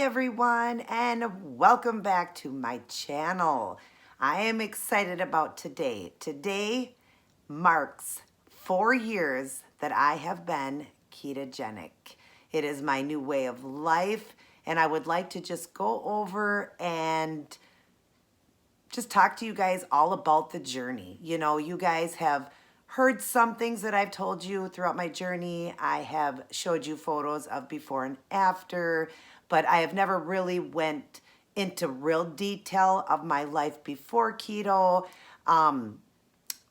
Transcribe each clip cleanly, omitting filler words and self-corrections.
everyone, and welcome back to my channel. I am excited about today. Today marks 4 years that I have been ketogenic. It is my new way of life, and I would like to just go over and just talk to you guys all about the journey. You know, you guys have heard some things that I've told you throughout my journey. I have showed you photos of before and after, but I have never really went into real detail of my life before keto.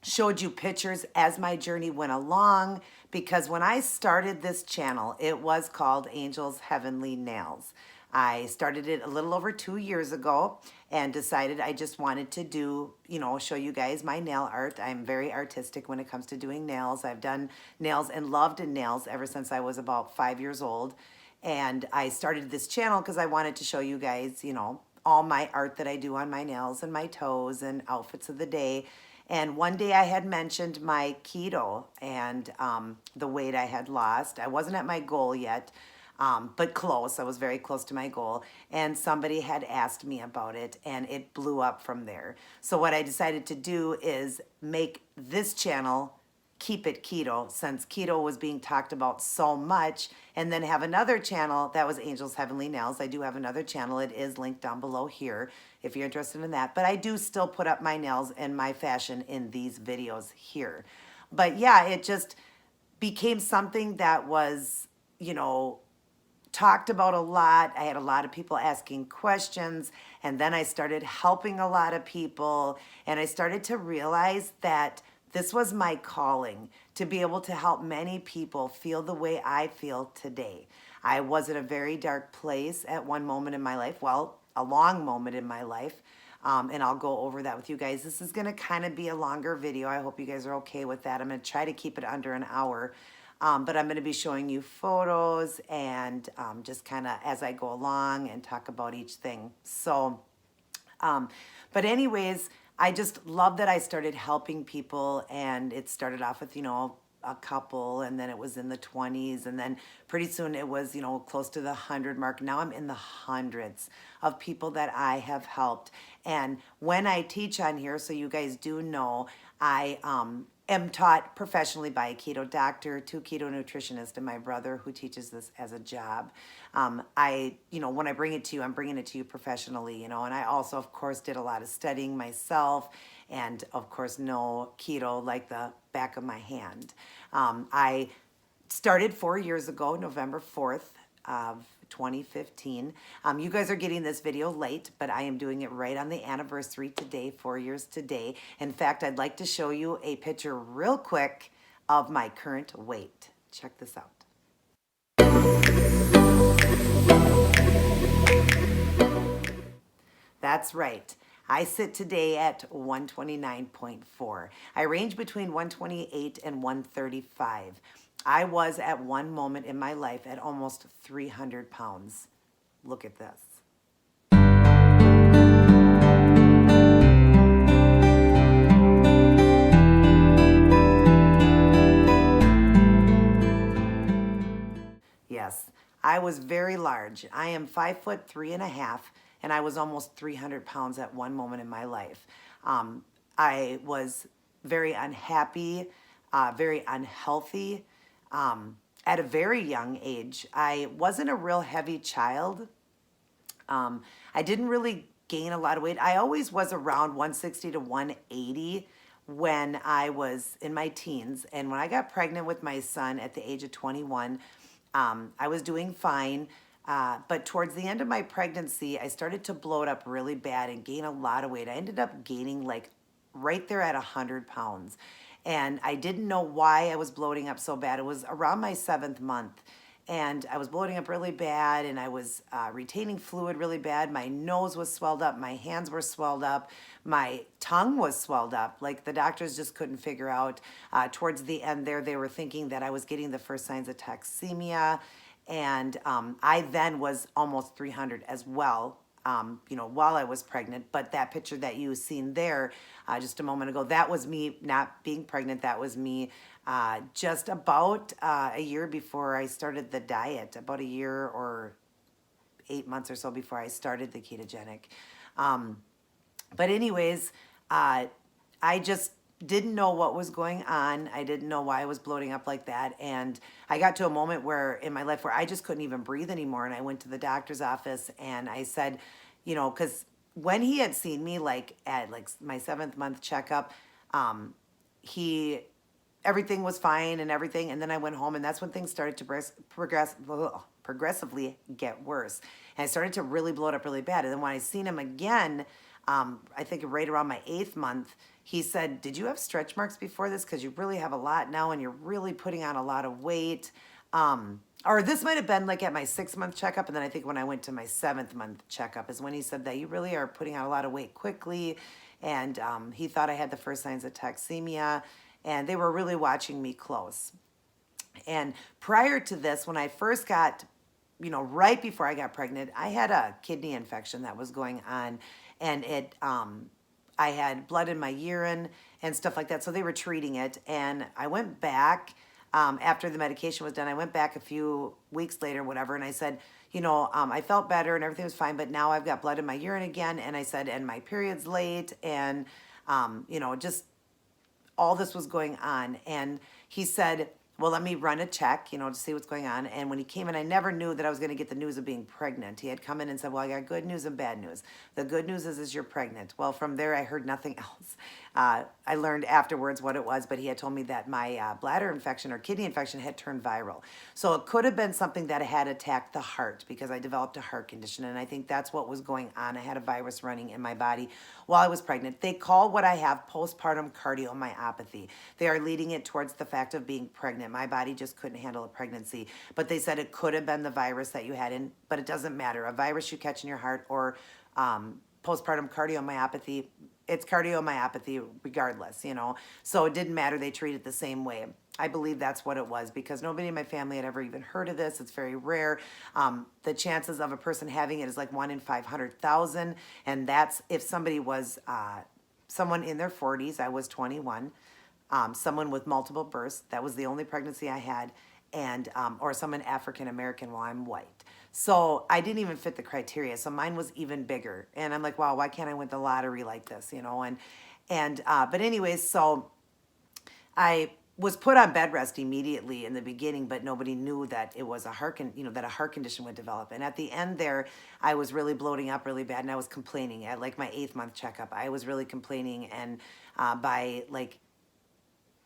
Showed you pictures as my journey went along, because when I started this channel, it was called Angel's Heavenly Nails. I started it a little over 2 years ago and decided I just wanted to do, show you guys my nail art. I'm very artistic when it comes to doing nails. I've done nails and loved nails ever since I was about 5 years old. And I started this channel because I wanted to show you guys, all my art that I do on my nails and my toes and outfits of the day. And one day I had mentioned my keto and the weight I had lost. I wasn't at my goal yet, but close. I was very close to my goal. And somebody had asked me about it, and it blew up from there. So what I decided to do is make this channel Keep It Keto, since keto was being talked about so much, and then have another channel that was Angel's Heavenly Nails. I do have another channel. It is linked down below here if you're interested in that. But I do still put up my nails and my fashion in these videos here. But yeah, it just became something that was, talked about a lot. I had a lot of people asking questions, and then I started helping a lot of people, and I started to realize that this was my calling, to be able to help many people feel the way I feel today. I was in a very dark place at one moment in my life, well, a long moment in my life, and I'll go over that with you guys. This is going to kind of be a longer video. I hope you guys are okay with that. I'm going to try to keep it under an hour, but I'm going to be showing you photos and just kind of as I go along and talk about each thing. So, but anyways, I just love that I started helping people, and it started off with, a couple, and then it was in the 20s, and then pretty soon it was, close to the 100 mark. Now I'm in the hundreds of people that I have helped. And when I teach on here, so you guys do know, I am taught professionally by a keto doctor, 2 keto nutritionists, and my brother who teaches this as a job. When I bring it to you, I'm bringing it to you professionally, and I also, of course, did a lot of studying myself, and of course know keto like the back of my hand. I started 4 years ago, November 4th of 2015. You guys are getting this video late, but I am doing it right on the anniversary today, 4 years today. In fact, I'd like to show you a picture real quick of my current weight. Check this out. That's right. I sit today at 129.4. I range between 128 and 135. I was at one moment in my life at almost 300 pounds. Look at this. Yes, I was very large. I am 5'3.5", and I was almost 300 pounds at one moment in my life. I was very unhappy, very unhealthy. At a very young age, I wasn't a real heavy child. I didn't really gain a lot of weight. I always was around 160 to 180 when I was in my teens. And when I got pregnant with my son at the age of 21, I was doing fine. But towards the end of my pregnancy, I started to bloat up really bad and gain a lot of weight. I ended up gaining like right there at 100 pounds. And I didn't know why I was bloating up so bad. It was around my 7th month. And I was bloating up really bad, and I was retaining fluid really bad. My nose was swelled up. My hands were swelled up. My tongue was swelled up. Like the doctors just couldn't figure out. Towards the end there, they were thinking that I was getting the first signs of toxemia. And I then was almost 300 as well, while I was pregnant. But that picture that you seen there just a moment ago, that was me not being pregnant. That was me just about a year before I started the diet, about a year or 8 months or so before I started the ketogenic. But anyways, I just didn't know what was going on. I didn't know why I was bloating up like that. And I got to a moment where in my life where I just couldn't even breathe anymore. And I went to the doctor's office and I said, because when he had seen me like at like my 7th month checkup, he everything was fine and everything. And then I went home and that's when things started to progressively get worse. And I started to really blow it up really bad. And then when I seen him again, I think right around my 8th month, he said, did you have stretch marks before this? Because you really have a lot now and you're really putting on a lot of weight. Or this might have been like at my 6th month checkup. And then I think when I went to my 7th month checkup is when he said that you really are putting on a lot of weight quickly. And he thought I had the first signs of toxemia. And they were really watching me close. And prior to this, when I first got, right before I got pregnant, I had a kidney infection that was going on. And I had blood in my urine and stuff like that. So they were treating it. And I went back after the medication was done. I went back a few weeks later, whatever. And I said, I felt better and everything was fine. But now I've got blood in my urine again. And I said, and my period's late. And, just all this was going on. And he said, well, let me run a check, to see what's going on. And when he came in, I never knew that I was going to get the news of being pregnant. He had come in and said, well, I got good news and bad news. The good news is you're pregnant. Well, from there, I heard nothing else. I learned afterwards what it was, but he had told me that my bladder infection or kidney infection had turned viral. So it could have been something that had attacked the heart because I developed a heart condition. And I think that's what was going on. I had a virus running in my body while I was pregnant. They call what I have postpartum cardiomyopathy. They are leading it towards the fact of being pregnant. My body just couldn't handle a pregnancy. But they said it could have been the virus that you had in, but it doesn't matter. A virus you catch in your heart or postpartum cardiomyopathy, it's cardiomyopathy regardless, So it didn't matter. They treat it the same way. I believe that's what it was because nobody in my family had ever even heard of this. It's very rare. The chances of a person having it is like 1 in 500,000. And that's if somebody was someone in their 40s. I was 21. Someone with multiple births. That was the only pregnancy I had. And or someone African American while I'm white. So I didn't even fit the criteria. So mine was even bigger. And I'm like, wow, why can't I win the lottery like this, but anyways, so I was put on bed rest immediately in the beginning, but nobody knew that it was a heart, that a heart condition would develop. And at the end there, I was really bloating up really bad, and I was complaining at like my 8th month checkup. I was really complaining, and by like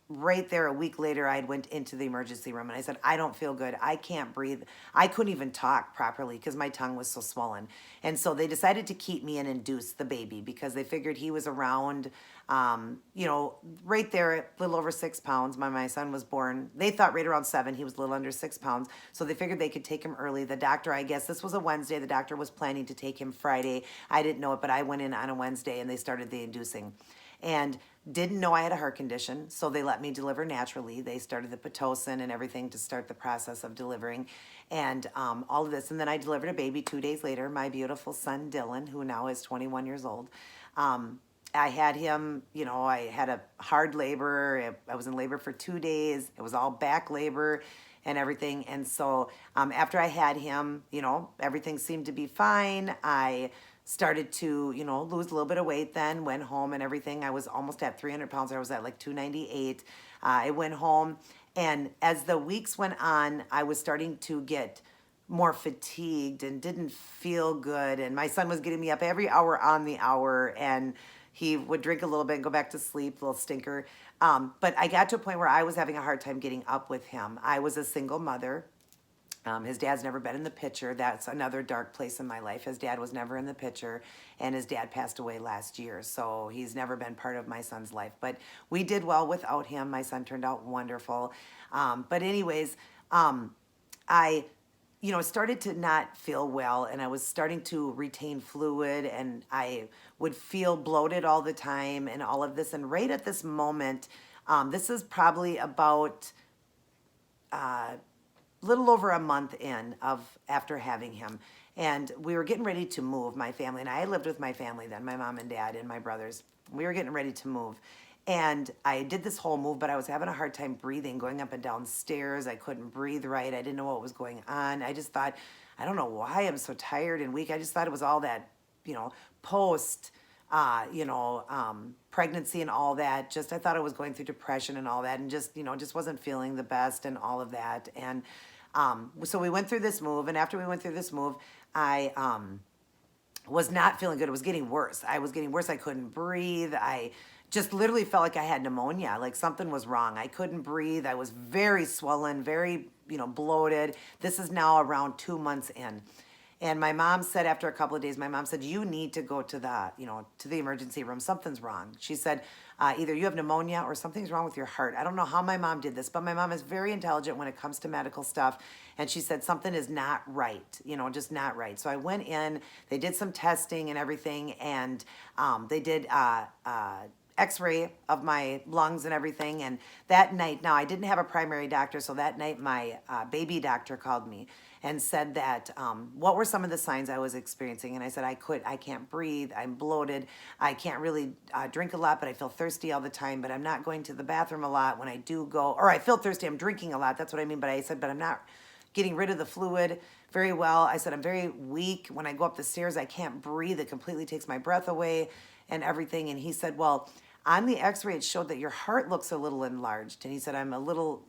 right there a week later, I went into the emergency room and I said, I don't feel good. I can't breathe. I couldn't even talk properly because my tongue was so swollen. And so they decided to keep me and induce the baby because they figured he was around, right there at a little over 6 pounds. My son was born. They thought right around 7. He was a little under 6 pounds. So they figured they could take him early. The doctor, I guess this was a Wednesday. The doctor was planning to take him Friday. I didn't know it, but I went in on a Wednesday and they started the inducing. And didn't know I had a heart condition, so they let me deliver naturally. They started the Pitocin and everything to start the process of delivering and all of this. And then I delivered a baby 2 days later, my beautiful son, Dylan, who now is 21 years old. I had him, I had a hard labor. I was in labor for 2 days. It was all back labor and everything. And so after I had him, everything seemed to be fine. I started to, lose a little bit of weight then, went home and everything. I was almost at 300 pounds. I was at like 298. I went home, and as the weeks went on, I was starting to get more fatigued and didn't feel good. And my son was getting me up every hour on the hour, and he would drink a little bit and go back to sleep, little stinker. But I got to a point where I was having a hard time getting up with him. I was a single mother. His dad's never been in the picture. That's another dark place in my life. His dad was never in the picture, and his dad passed away last year, so he's never been part of my son's life. But we did well without him. My son turned out wonderful. But anyways, I started to not feel well, and I was starting to retain fluid, and I would feel bloated all the time and all of this. And right at this moment, this is probably about little over a month in of after having him, and we were getting ready to move, my family and I lived with my family then, my mom and dad and my brothers. We were getting ready to move, And I did this whole move, but I was having a hard time breathing, going up and down stairs. I couldn't breathe right. I didn't know what was going on. I just thought, I don't know why I'm so tired and weak. I just thought it was all that, post, pregnancy and all that. Just, I thought I was going through depression and all that, and just wasn't feeling the best and all of that. And so we went through this move. And after we went through this move, I was not feeling good. It was getting worse. I was getting worse. I couldn't breathe. I just literally felt like I had pneumonia, like something was wrong. I couldn't breathe. I was very swollen, very, bloated. This is now around 2 months in. And my mom said after a couple of days, my mom said, you need to go to the emergency room. Something's wrong. She said, either you have pneumonia or something's wrong with your heart. I don't know how my mom did this, but my mom is very intelligent when it comes to medical stuff. And she said something is not right, just not right. So I went in, they did some testing and everything, and they did x-ray of my lungs and everything. And that night, now I didn't have a primary doctor, so that night my baby doctor called me and said that what were some of the signs I was experiencing. And I said, I can't breathe, I'm bloated, I can't really drink a lot, but I feel thirsty all the time, but I'm not going to the bathroom a lot. When I do go, or I feel thirsty, I'm drinking a lot, that's what I mean. But I said, but I'm not getting rid of the fluid very well. I said, I'm very weak. When I go up the stairs, I can't breathe. It completely takes my breath away and everything. And he said, well, on the x-ray, it showed that your heart looks a little enlarged. And he said, I'm a little,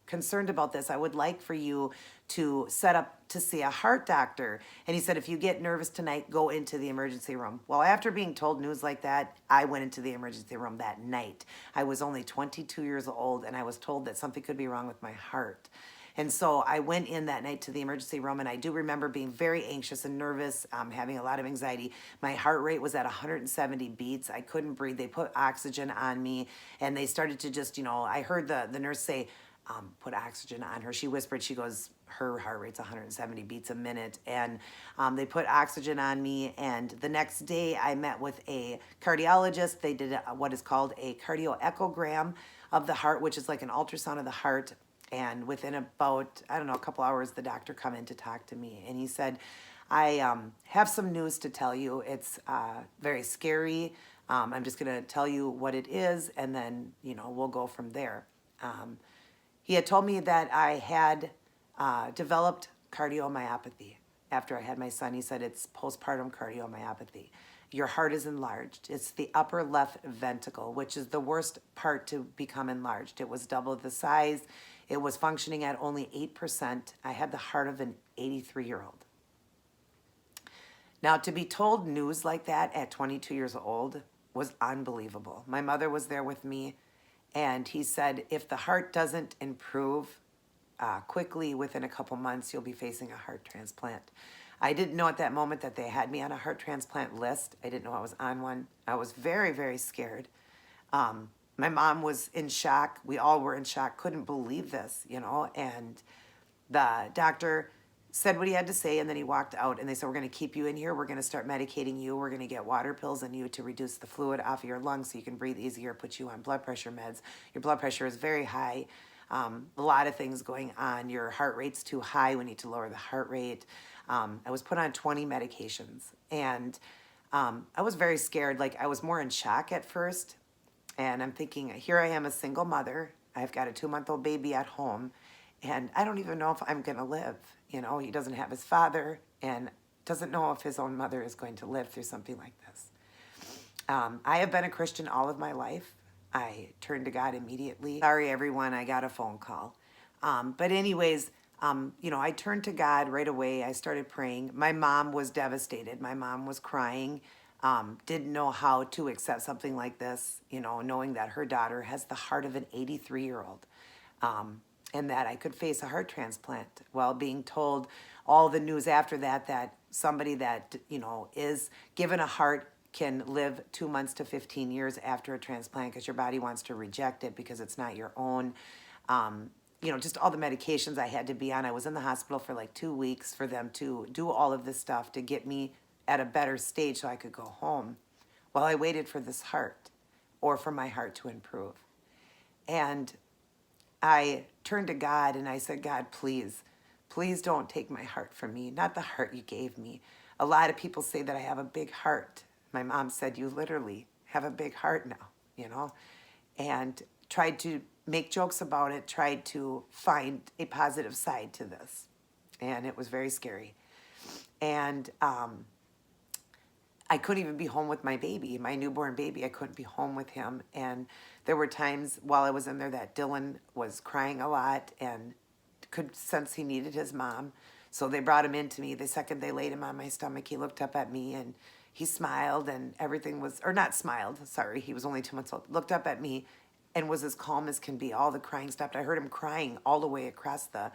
concerned about this. I would like for you to set up to see a heart doctor. And he said, if you get nervous tonight, go into the emergency room. Well, after being told news like that, I went into the emergency room that night. I was only 22 years old, and I was told that something could be wrong with my heart. And so I went in that night to the emergency room, and I do remember being very anxious and nervous, having a lot of anxiety. My heart rate was at 170 beats. I couldn't breathe. They put oxygen on me, and they started to just, I heard the nurse say, put oxygen on her. She whispered, she goes, her heart rate's 170 beats a minute. And they put oxygen on me. And the next day I met with a cardiologist. They did what is called a cardioechogram of the heart, which is like an ultrasound of the heart. And within about, a couple hours, the doctor come in to talk to me. And he said, I have some news to tell you. It's very scary. I'm just going to tell you what it is, and then, we'll go from there. He had told me that I had developed cardiomyopathy after I had my son. He said it's postpartum cardiomyopathy. Your heart is enlarged. It's the upper left ventricle, which is the worst part to become enlarged. It was double the size. It was functioning at only 8%. I had the heart of an 83-year-old. Now, to be told news like that at 22 years old was unbelievable. My mother was there with me. And he said, if the heart doesn't improve quickly within a couple months, you'll be facing a heart transplant. I didn't know at that moment that they had me on a heart transplant list. I didn't know I was on one. I was very, very scared. My mom was in shock. We all were in shock, couldn't believe this, and the doctor said what he had to say, and then he walked out, and they said, we're going to keep you in here. We're going to start medicating you. We're going to get water pills in you to reduce the fluid off of your lungs so you can breathe easier, put you on blood pressure meds. Your blood pressure is very high. A lot of things going on. Your heart rate's too high. We need to lower the heart rate. I was put on 20 medications, and I was very scared. Like, I was more in shock at first, and I'm thinking, here I am, a single mother. I've got a 2-month-old baby at home, and I don't even know if I'm going to live. He doesn't have his father and doesn't know if his own mother is going to live through something like this. I have been a Christian all of my life. I turned to God immediately. Sorry, everyone, I got a phone call. But anyways, I turned to God right away. I started praying. My mom was devastated. My mom was crying. Didn't know how to accept something like this, knowing that her daughter has the heart of an 83-year-old. And that I could face a heart transplant, while being told all the news after that somebody that, is given a heart can live 2 months to 15 years after a transplant because your body wants to reject it because it's not your own. Just all the medications I had to be on. I was in the hospital for like 2 weeks for them to do all of this stuff to get me at a better stage so I could go home while I waited for this heart, or for my heart to improve. And I turned to God and I said, God, please don't take my heart from me, not the heart you gave me. A lot of people say that I have a big heart. My mom said, you literally have a big heart now, and tried to make jokes about it, tried to find a positive side to this. And it was very scary. And I couldn't even be home with my baby, my newborn baby. I couldn't be home with him. And there were times while I was in there that Dylan was crying a lot and could sense he needed his mom. So they brought him in to me. The second they laid him on my stomach, he looked up at me and he smiled and everything was, or not smiled, sorry, he was only 2 months old, looked up at me and was as calm as can be. All the crying stopped. I heard him crying all the way across the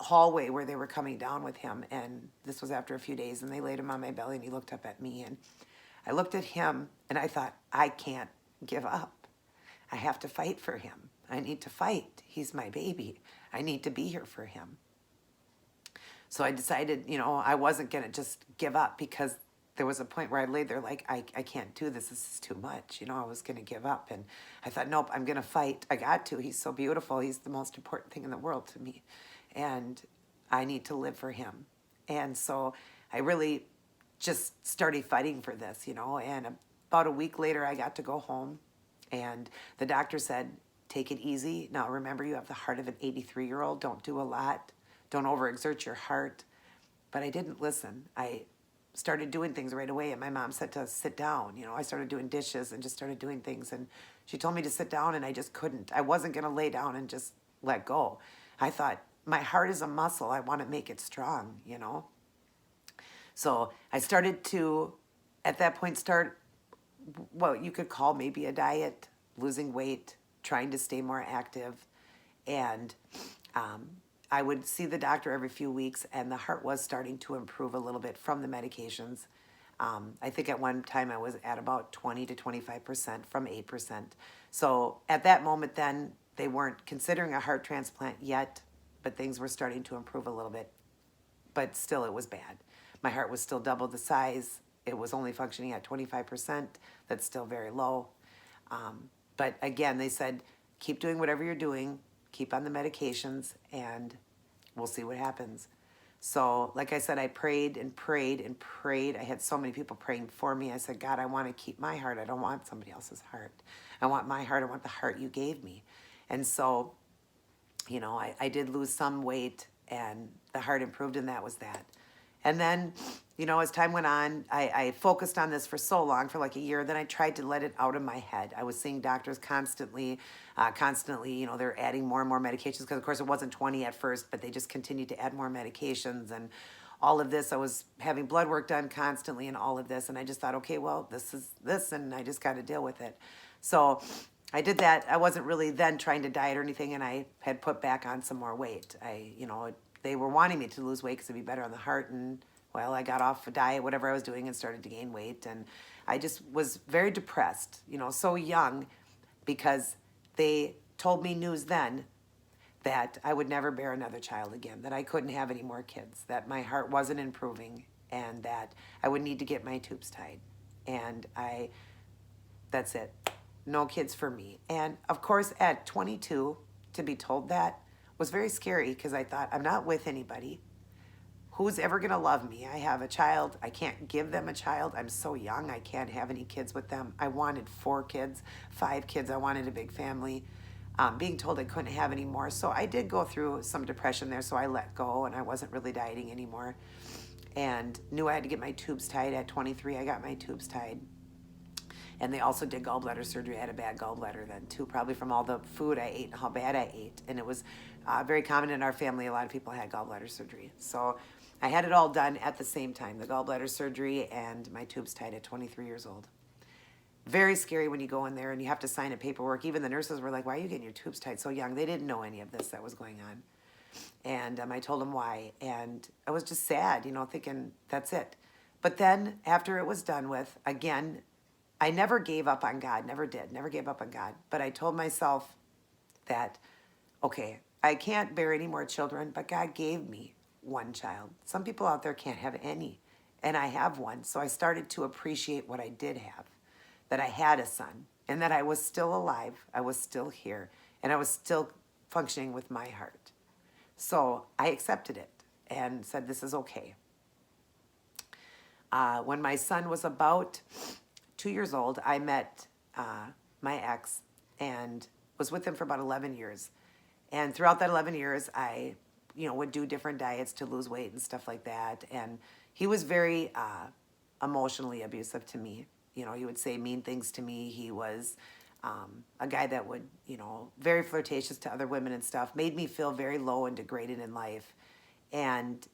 hallway where they were coming down with him. And this was after a few days, and they laid him on my belly and he looked up at me. And I looked at him and I thought, I can't give up. I have to fight for him. I need to fight. He's my baby. I need to be here for him. So I decided, I wasn't going to just give up, because there was a point where I laid there like, I can't do this. This is too much. I was going to give up. And I thought, nope, I'm going to fight. I got to. He's so beautiful. He's the most important thing in the world to me. And I need to live for him. And so I really just started fighting for this, And about a week later, I got to go home. And the doctor said, take it easy. Now, remember, you have the heart of an 83-year-old. Don't do a lot. Don't overexert your heart. But I didn't listen. I started doing things right away, and my mom said to sit down. I started doing dishes and just started doing things, and she told me to sit down, and I just couldn't. I wasn't going to lay down and just let go. I thought, my heart is a muscle. I want to make it strong, So I started to, at that point, start what you could call maybe a diet, losing weight, trying to stay more active, and I would see the doctor every few weeks, and the heart was starting to improve a little bit from the medications. I think at one time I was at about 20 to 25% from 8%. So at that moment then, they weren't considering a heart transplant yet, but things were starting to improve a little bit. But still, it was bad. My heart was still double the size. It was only functioning at 25%. That's still very low. But again, they said, keep doing whatever you're doing. Keep on the medications, and we'll see what happens. So, like I said, I prayed and prayed and prayed. I had so many people praying for me. I said, God, I want to keep my heart. I don't want somebody else's heart. I want my heart. I want the heart you gave me. And so, I did lose some weight, and the heart improved, and that was that. And then, as time went on, I focused on this for so long, for like a year. Then I tried to let it out of my head. I was seeing doctors constantly. They're adding more and more medications, because, of course, it wasn't 20 at first, but they just continued to add more medications and all of this. I was having blood work done constantly and all of this. And I just thought, okay, well, this is this, and I just got to deal with it. So I did that. I wasn't really then trying to diet or anything, and I had put back on some more weight. They were wanting me to lose weight because it'd be better on the heart, and well, I got off a diet, whatever I was doing, and started to gain weight, and I just was very depressed, so young, because they told me news then that I would never bear another child again, that I couldn't have any more kids, that my heart wasn't improving, and that I would need to get my tubes tied, and that's it. No kids for me. And of course, at 22, to be told that was very scary, because I thought, I'm not with anybody. Who's ever going to love me? I have a child. I can't give them a child. I'm so young. I can't have any kids with them. I wanted 4 kids, 5 kids. I wanted a big family. Being told I couldn't have any more. So I did go through some depression there, so I let go, and I wasn't really dieting anymore. And knew I had to get my tubes tied. At 23, I got my tubes tied. And they also did gallbladder surgery. I had a bad gallbladder then too, probably from all the food I ate and how bad I ate. And it was very common in our family. A lot of people had gallbladder surgery. So I had it all done at the same time, the gallbladder surgery and my tubes tied at 23 years old. Very scary when you go in there and you have to sign a paperwork. Even the nurses were like, why are you getting your tubes tied so young? They didn't know any of this that was going on. And I told them why. And I was just sad, thinking that's it. But then after it was done with, again, I never gave up on God, never did, never gave up on God. But I told myself that, okay, I can't bear any more children, but God gave me one child. Some people out there can't have any, and I have one. So I started to appreciate what I did have, that I had a son, and that I was still alive, I was still here, and I was still functioning with my heart. So I accepted it and said, this is okay. When my son was about 2 years old, I met my ex, and was with him for about 11 years. And throughout that 11 years, I, would do different diets to lose weight and stuff like that. And he was very emotionally abusive to me. He would say mean things to me. He was a guy that would, very flirtatious to other women and stuff, made me feel very low and degraded in life. And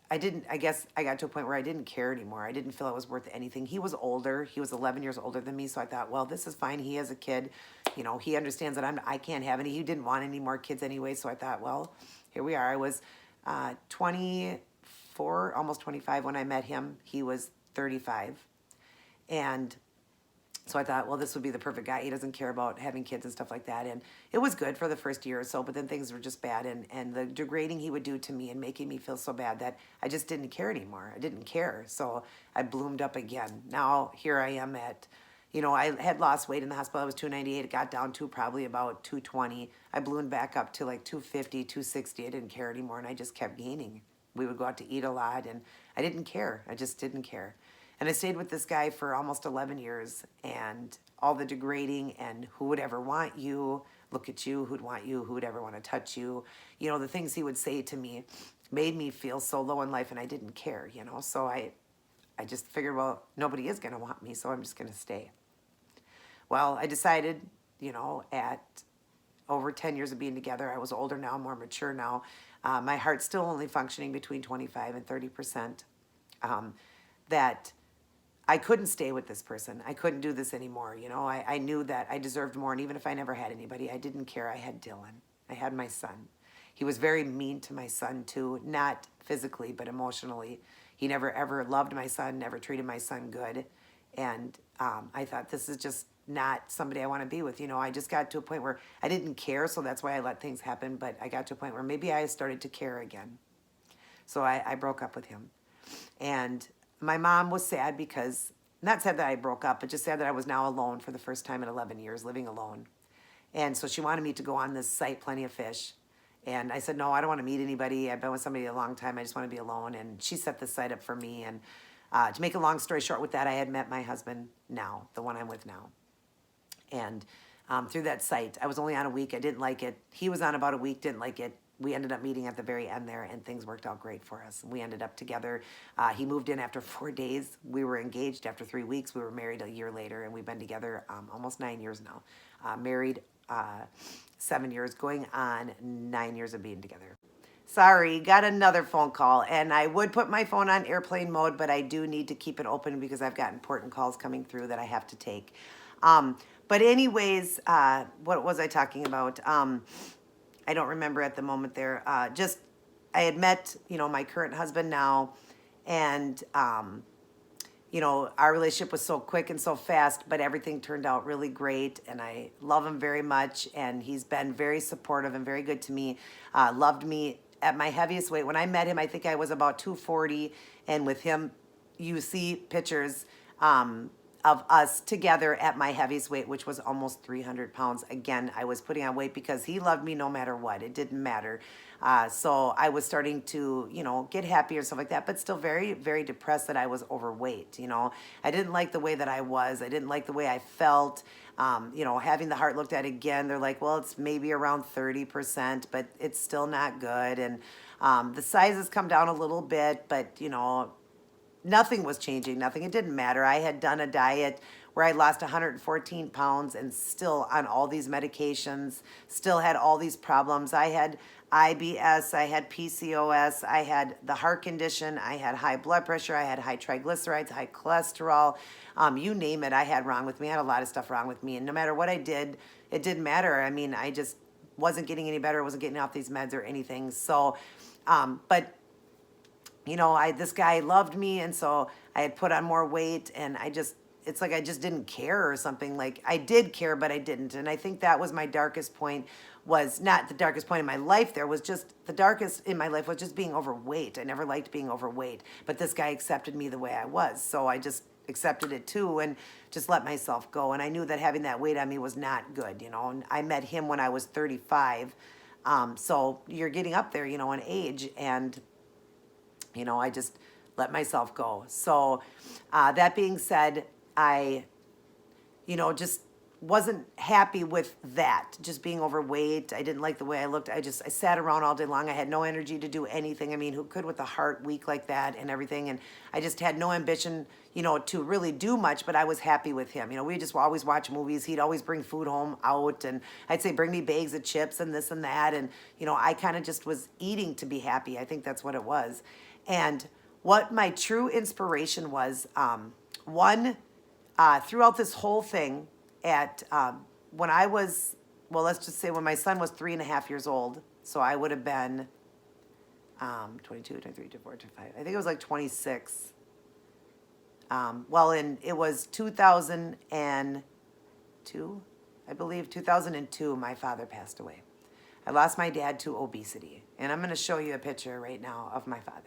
I guess I got to a point where I didn't care anymore. I didn't feel I was worth anything. He was older. He was 11 years older than me. So I thought, well, this is fine. He has a kid. He understands that I can't have any. He didn't want any more kids anyway. So I thought, well, here we are. I was 24, almost 25 when I met him. He was 35. And so I thought, well, this would be the perfect guy. He doesn't care about having kids and stuff like that. And it was good for the first year or so, but then things were just bad. And the degrading he would do to me and making me feel so bad that I just didn't care anymore. I didn't care. So I bloomed up again. Now here I am at, I had lost weight in the hospital. I was 298. It got down to probably about 220. I ballooned back up to like 250, 260. I didn't care anymore. And I just kept gaining. We would go out to eat a lot and I didn't care. I just didn't care. And I stayed with this guy for almost 11 years, and all the degrading and who would ever want you, look at you, who'd want you, who would ever want to touch you. The things he would say to me made me feel so low in life, and I didn't care, So I just figured, well, nobody is going to want me, so I'm just going to stay. Well, I decided, at over 10 years of being together, I was older now, more mature now. My heart's still only functioning between 25 and 30%. That I couldn't stay with this person. I couldn't do this anymore. I knew that I deserved more. And even if I never had anybody, I didn't care. I had Dylan. I had my son. He was very mean to my son too, not physically, but emotionally. He never ever loved my son, never treated my son good. And I thought, this is just not somebody I want to be with. I just got to a point where I didn't care. So that's why I let things happen. But I got to a point where maybe I started to care again. So I broke up with him. And my mom was sad because, not sad that I broke up, but just sad that I was now alone for the first time in 11 years, living alone. And so she wanted me to go on this site, Plenty of Fish. And I said, no, I don't want to meet anybody. I've been with somebody a long time. I just want to be alone. And she set this site up for me. And to make a long story short with that, I had met my husband now, the one I'm with now. And through that site, I was only on a week. I didn't like it. He was on about a week, didn't like it. We ended up meeting at the very end there, and things worked out great for us. We ended up together. He moved in after 4 days. We were engaged after 3 weeks. We were married a year later, and we've been together almost 9 years now. Married 7 years, going on 9 years of being together. Sorry, got another phone call, and I would put my phone on airplane mode, but I do need to keep it open because I've got important calls coming through that I have to take. But anyways, what was I talking about? I don't remember at the moment there. I had met, my current husband now, and, our relationship was so quick and so fast, but everything turned out really great, and I love him very much, and he's been very supportive and very good to me. Loved me at my heaviest weight. When I met him, I think I was about 240, and with him, you see pictures, of us together at my heaviest weight, which was almost 300 pounds. Again, I was putting on weight because he loved me no matter what. It didn't matter. So I was starting to, get happy and stuff like that, but still very, very depressed that I was overweight. I didn't like the way that I was. I didn't like the way I felt. Having the heart looked at again, they're like, well, it's maybe around 30%, but it's still not good. And the size has come down a little bit, but, nothing was changing, nothing. It didn't matter. I had done a diet where I lost 114 pounds and still on all these medications, still had all these problems. I had IBS, I had PCOS, I had the heart condition, I had high blood pressure, I had high triglycerides, high cholesterol, you name it, I had wrong with me. I had a lot of stuff wrong with me. And no matter what I did, it didn't matter. I mean, I just wasn't getting any better. I wasn't getting off these meds or anything. So, but this guy loved me, and so I had put on more weight, and it's like I just didn't care or something. Like, I did care, but I didn't. And I think that was my darkest point, was not the darkest point in my life. There was just, the darkest in my life was just being overweight. I never liked being overweight, but this guy accepted me the way I was. So I just accepted it too and just let myself go. And I knew that having that weight on me was not good, And I met him when I was 35. So you're getting up there, in age, and I just let myself go. So that being said, I, just wasn't happy with that, just being overweight. I didn't like the way I looked. I sat around all day long. I had no energy to do anything. I mean, who could with a heart weak like that and everything? And I just had no ambition, to really do much, but I was happy with him. We just always watch movies. He'd always bring food home out, and I'd say, bring me bags of chips and this and that. And, I kind of just was eating to be happy. I think that's what it was. And what my true inspiration was, throughout this whole thing, when I was, well, let's just say when my son was 3.5 years old, so I would have been 22, 23, 24, 25. I think it was like 26. It was 2002, I believe, 2002, my father passed away. I lost my dad to obesity, and I'm going to show you a picture right now of my father.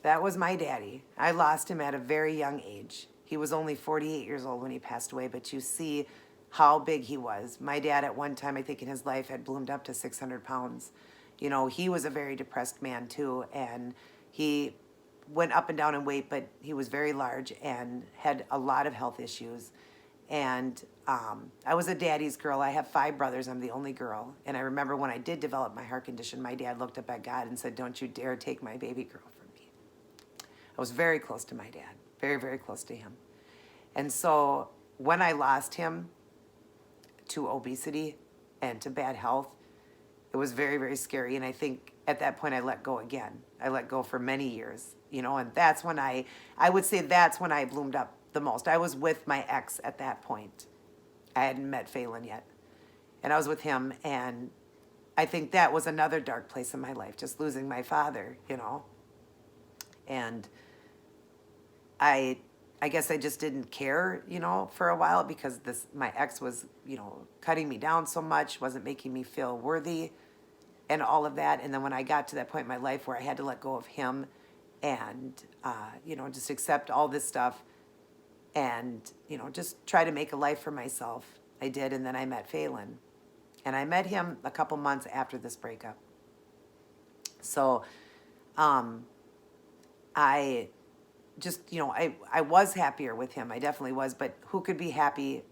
That was my daddy. I lost him at a very young age. He was only 48 years old when he passed away, but you see how big he was. My dad at one time, I think in his life, had bloomed up to 600 pounds. He was a very depressed man too, and he went up and down in weight, but he was very large and had a lot of health issues. And I was a daddy's girl. I have 5 brothers. I'm the only girl. And I remember when I did develop my heart condition, my dad looked up at God and said, "Don't you dare take my baby girl from me." I was very close to my dad, very, very close to him. And so when I lost him to obesity and to bad health, it was very, very scary. And I think at that point I let go again. I let go for many years, and that's when I would say that's when I bloomed up the most. I was with my ex at that point. I hadn't met Phelan yet. And I was with him, and I think that was another dark place in my life, just losing my father, And I guess I just didn't care, for a while, because my ex was, cutting me down so much, wasn't making me feel worthy and all of that. And then when I got to that point in my life where I had to let go of him and, just accept all this stuff and, just try to make a life for myself, I did. And then I met Phelan. And I met him a couple months after this breakup. So I just, I was happier with him. I definitely was. But who could be happy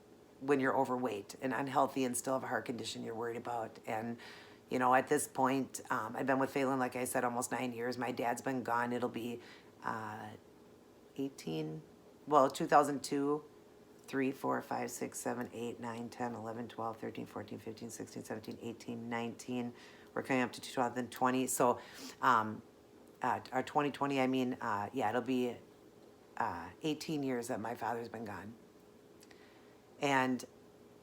when you're overweight and unhealthy and still have a heart condition you're worried about? And, at this point, I've been with Phelan, like I said, almost 9 years. My dad's been gone. It'll be 2002, 3, 4, 5, 6, 7, 8, 9, 10, 11, 12, 13, 14, 15, 16, 17, 18, 19. We're coming up to 2020. So our 2020, it'll be 18 years that my father's been gone. And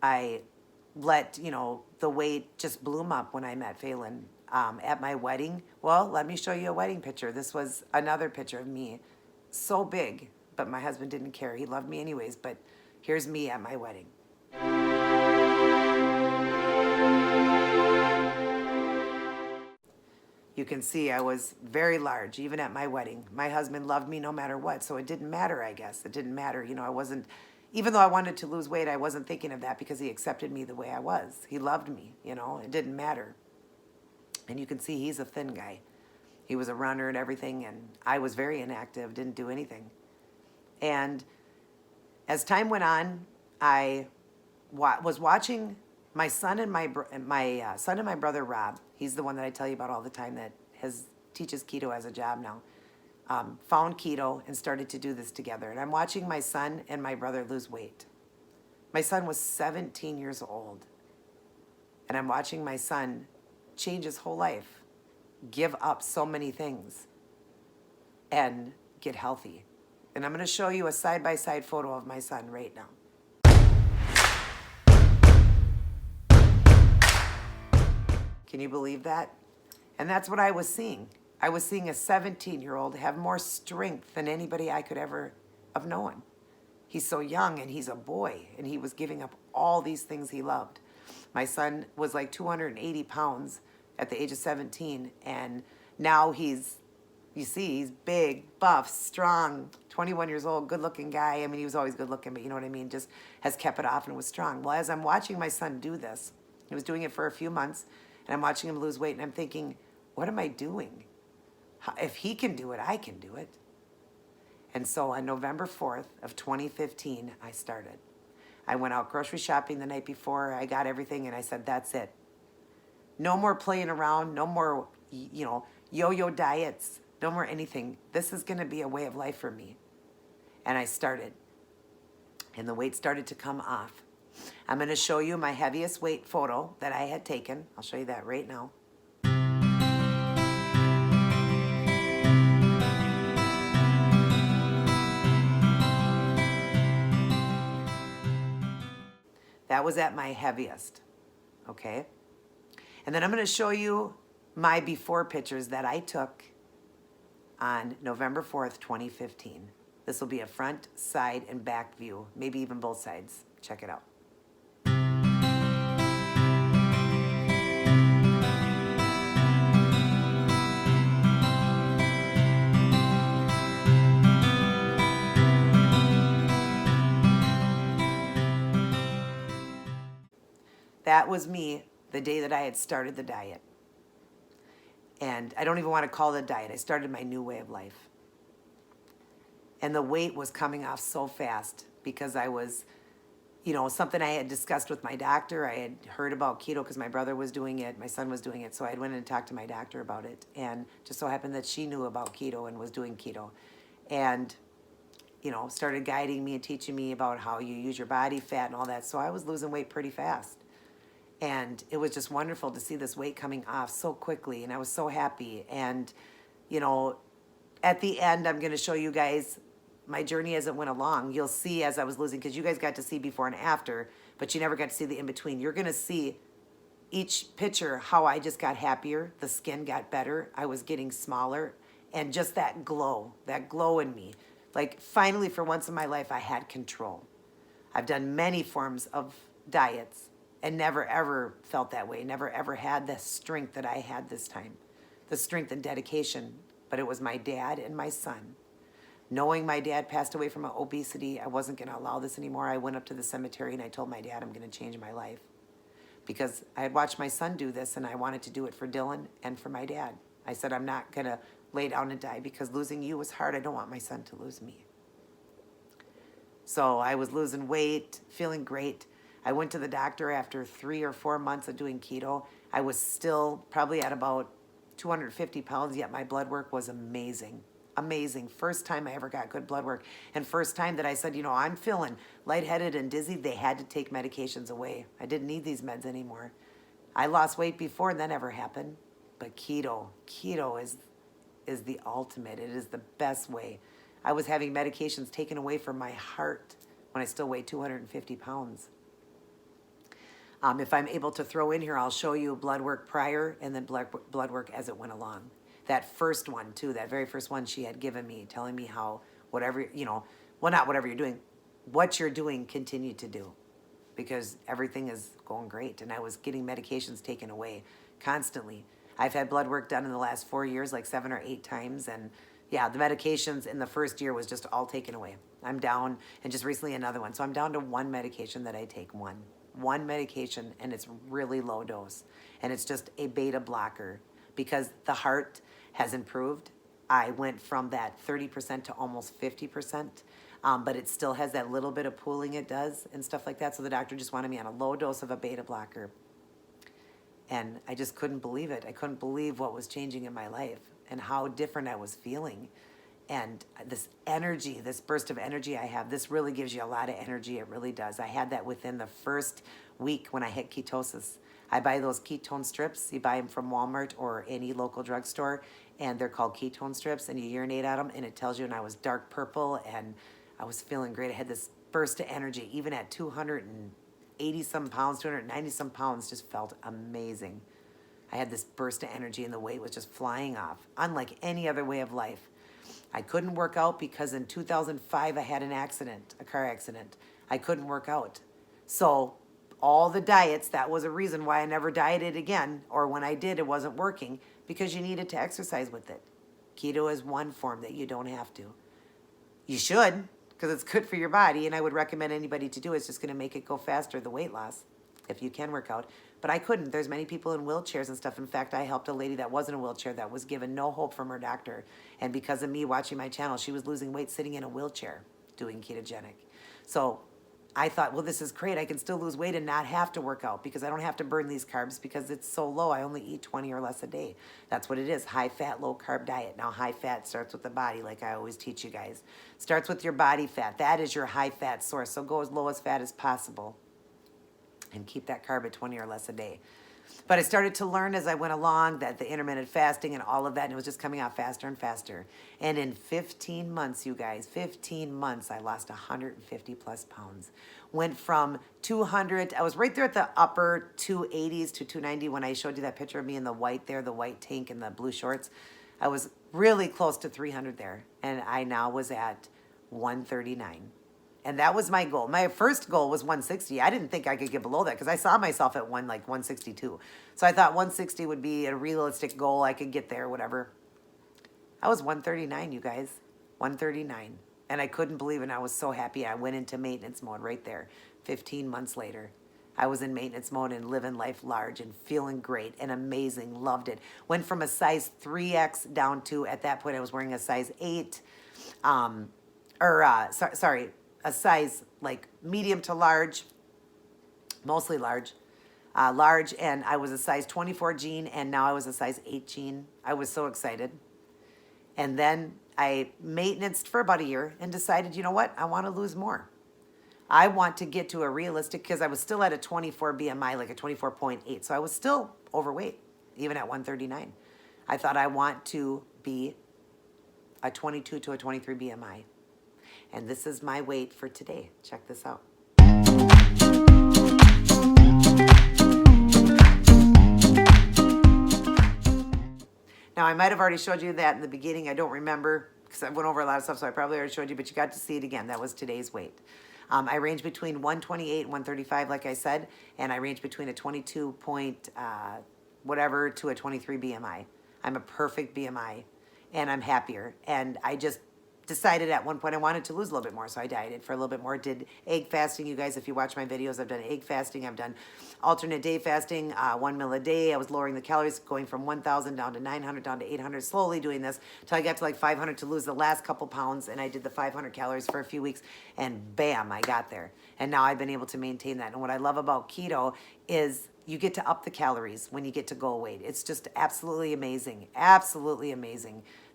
I let, the weight just bloom up when I met Phelan at my wedding. Well, let me show you a wedding picture. This was another picture of me, so big, but my husband didn't care. He loved me anyways, but here's me at my wedding. You can see I was very large, even at my wedding. My husband loved me no matter what, so it didn't matter, I guess. It didn't matter. I wasn't, even though I wanted to lose weight, I wasn't thinking of that because he accepted me the way I was. He loved me, it didn't matter. And you can see he's a thin guy. He was a runner and everything, and I was very inactive, didn't do anything. And as time went on, I was watching my son and my brother Rob. He's the one that I tell you about all the time that teaches keto as a job now. Found keto and started to do this together. And I'm watching my son and my brother lose weight. My son was 17 years old. And I'm watching my son change his whole life, give up so many things, and get healthy. And I'm going to show you a side-by-side photo of my son right now. Can you believe that? And that's what I was seeing. I was seeing a 17-year-old have more strength than anybody I could ever have known. He's so young, and he's a boy, and he was giving up all these things he loved. My son was like 280 pounds at the age of 17, and now he's You see, he's big, buff, strong, 21 years old, good-looking guy. I mean, he was always good-looking, but you know what I mean? Just has kept it off and was strong. Well, as I'm watching my son do this, he was doing it for a few months, and I'm watching him lose weight, and I'm thinking, what am I doing? If he can do it, I can do it. And so on November 4th of 2015, I started. I went out grocery shopping the night before. I got everything, and I said, that's it. No more playing around. No more, yo-yo diets. No more anything. This is going to be a way of life for me. And I started. And the weight started to come off. I'm going to show you my heaviest weight photo that I had taken. I'll show you that right now. That was at my heaviest. Okay? And then I'm going to show you my before pictures that I took on November 4th, 2015. This will be a front, side, and back view, maybe even both sides. Check it out. That was me the day that I had started the diet. And I don't even want to call it a diet. I started my new way of life. And the weight was coming off so fast because I was, something I had discussed with my doctor. I had heard about keto because my brother was doing it, my son was doing it. So I went and talked to my doctor about it. And just so happened that she knew about keto and was doing keto. And, started guiding me and teaching me about how you use your body fat and all that. So I was losing weight pretty fast. And it was just wonderful to see this weight coming off so quickly. And I was so happy. And, at the end, I'm going to show you guys my journey as it went along. You'll see as I was losing, because you guys got to see before and after, but you never got to see the in-between. You're going to see each picture how I just got happier. The skin got better. I was getting smaller. And just that glow in me. Like, finally, for once in my life, I had control. I've done many forms of diets and never, ever felt that way. Never, ever had the strength that I had this time. The strength and dedication. But it was my dad and my son. Knowing my dad passed away from obesity, I wasn't going to allow this anymore. I went up to the cemetery and I told my dad I'm going to change my life. Because I had watched my son do this and I wanted to do it for Dylan and for my dad. I said, I'm not going to lay down and die because losing you was hard. I don't want my son to lose me. So I was losing weight, feeling great. I went to the doctor after 3 or 4 months of doing keto. I was still probably at about 250 pounds, yet my blood work was amazing. Amazing. First time I ever got good blood work. And first time that I said, I'm feeling lightheaded and dizzy, they had to take medications away. I didn't need these meds anymore. I lost weight before and that never happened. But keto is the ultimate. It is the best way. I was having medications taken away from my heart when I still weighed 250 pounds. If I'm able to throw in here, I'll show you blood work prior and then blood work as it went along. That first one, too, that very first one she had given me, telling me how whatever, not whatever you're doing, what you're doing, continue to do. Because everything is going great. And I was getting medications taken away constantly. I've had blood work done in the last 4 years, like 7 or 8 times. And yeah, the medications in the first year was just all taken away. I'm down, and just recently another one. So I'm down to one medication that I take, one medication, and it's really low dose. And it's just a beta blocker because the heart has improved. I went from that 30% to almost 50%, but it still has that little bit of pooling it does and stuff like that. So the doctor just wanted me on a low dose of a beta blocker. And I just couldn't believe it. I couldn't believe what was changing in my life and how different I was feeling. And this energy, this burst of energy I have, this really gives you a lot of energy. It really does. I had that within the first week when I hit ketosis. I buy those ketone strips. You buy them from Walmart or any local drugstore, and they're called ketone strips, and you urinate at them, and it tells you, and I was dark purple, and I was feeling great. I had this burst of energy, even at 280-some pounds, 290-some pounds, just felt amazing. I had this burst of energy, and the weight was just flying off, unlike any other way of life. I couldn't work out because in 2005, I had a car accident. I couldn't work out. So all the diets, that was a reason why I never dieted again, or when I did, it wasn't working, because you needed to exercise with it. Keto is one form that you don't have to. You should, because it's good for your body, and I would recommend anybody to do it. It's just going to make it go faster, the weight loss, if you can work out. But I couldn't. There's many people in wheelchairs and stuff. In fact, I helped a lady that was in a wheelchair that was given no hope from her doctor. And because of me watching my channel, she was losing weight sitting in a wheelchair doing ketogenic. So I thought, well, this is great. I can still lose weight and not have to work out because I don't have to burn these carbs because it's so low. I only eat 20 or less a day. That's what it is, high-fat, low-carb diet. Now, high-fat starts with the body, like I always teach you guys. Starts with your body fat. That is your high-fat source. So go as low as fat as possible and keep that carb at 20 or less a day. But I started to learn as I went along that the intermittent fasting and all of that, and it was just coming out faster and faster. And in 15 months, you guys, 15 months, I lost 150 plus pounds. Went from 200, I was right there at the upper 280s to 290 when I showed you that picture of me in the white there, the white tank and the blue shorts. I was really close to 300 there, and I now was at 139. And that was my goal. My first goal was 160. I didn't think I could get below that because I saw myself at 162. So I thought 160 would be a realistic goal. I could get there, whatever. I was 139, you guys. 139. And I couldn't believe it. And I was so happy. I went into maintenance mode right there. 15 months later, I was in maintenance mode and living life large and feeling great and amazing. Loved it. Went from a size 3X down to, at that point, I was wearing a size 8. A size like medium to large, mostly large, and I was a size 24 jean, and now I was a size 8 jean. I was so excited. And then I maintenanced for about a year and decided, you know what, I want to lose more. I want to get to a realistic, because I was still at a 24 BMI, like a 24.8, so I was still overweight, even at 139. I thought I want to be a 22 to a 23 BMI. And this is my weight for today. Check this out. Now, I might have already showed you that in the beginning. I don't remember because I went over a lot of stuff, so I probably already showed you, but you got to see it again. That was today's weight. I range between 128 and 135, like I said, and I range between a 22 point whatever to a 23 BMI. I'm a perfect BMI, and I'm happier. And I just decided at one point I wanted to lose a little bit more, so I dieted for a little bit more. Did egg fasting. You guys, if you watch my videos, I've done egg fasting. I've done alternate day fasting, 1 meal a day. I was lowering the calories, going from 1,000 down to 900, down to 800, slowly doing this until I got to like 500 to lose the last couple pounds, and I did the 500 calories for a few weeks, and bam, I got there. And now I've been able to maintain that. And what I love about keto is you get to up the calories when you get to goal weight. It's just absolutely amazing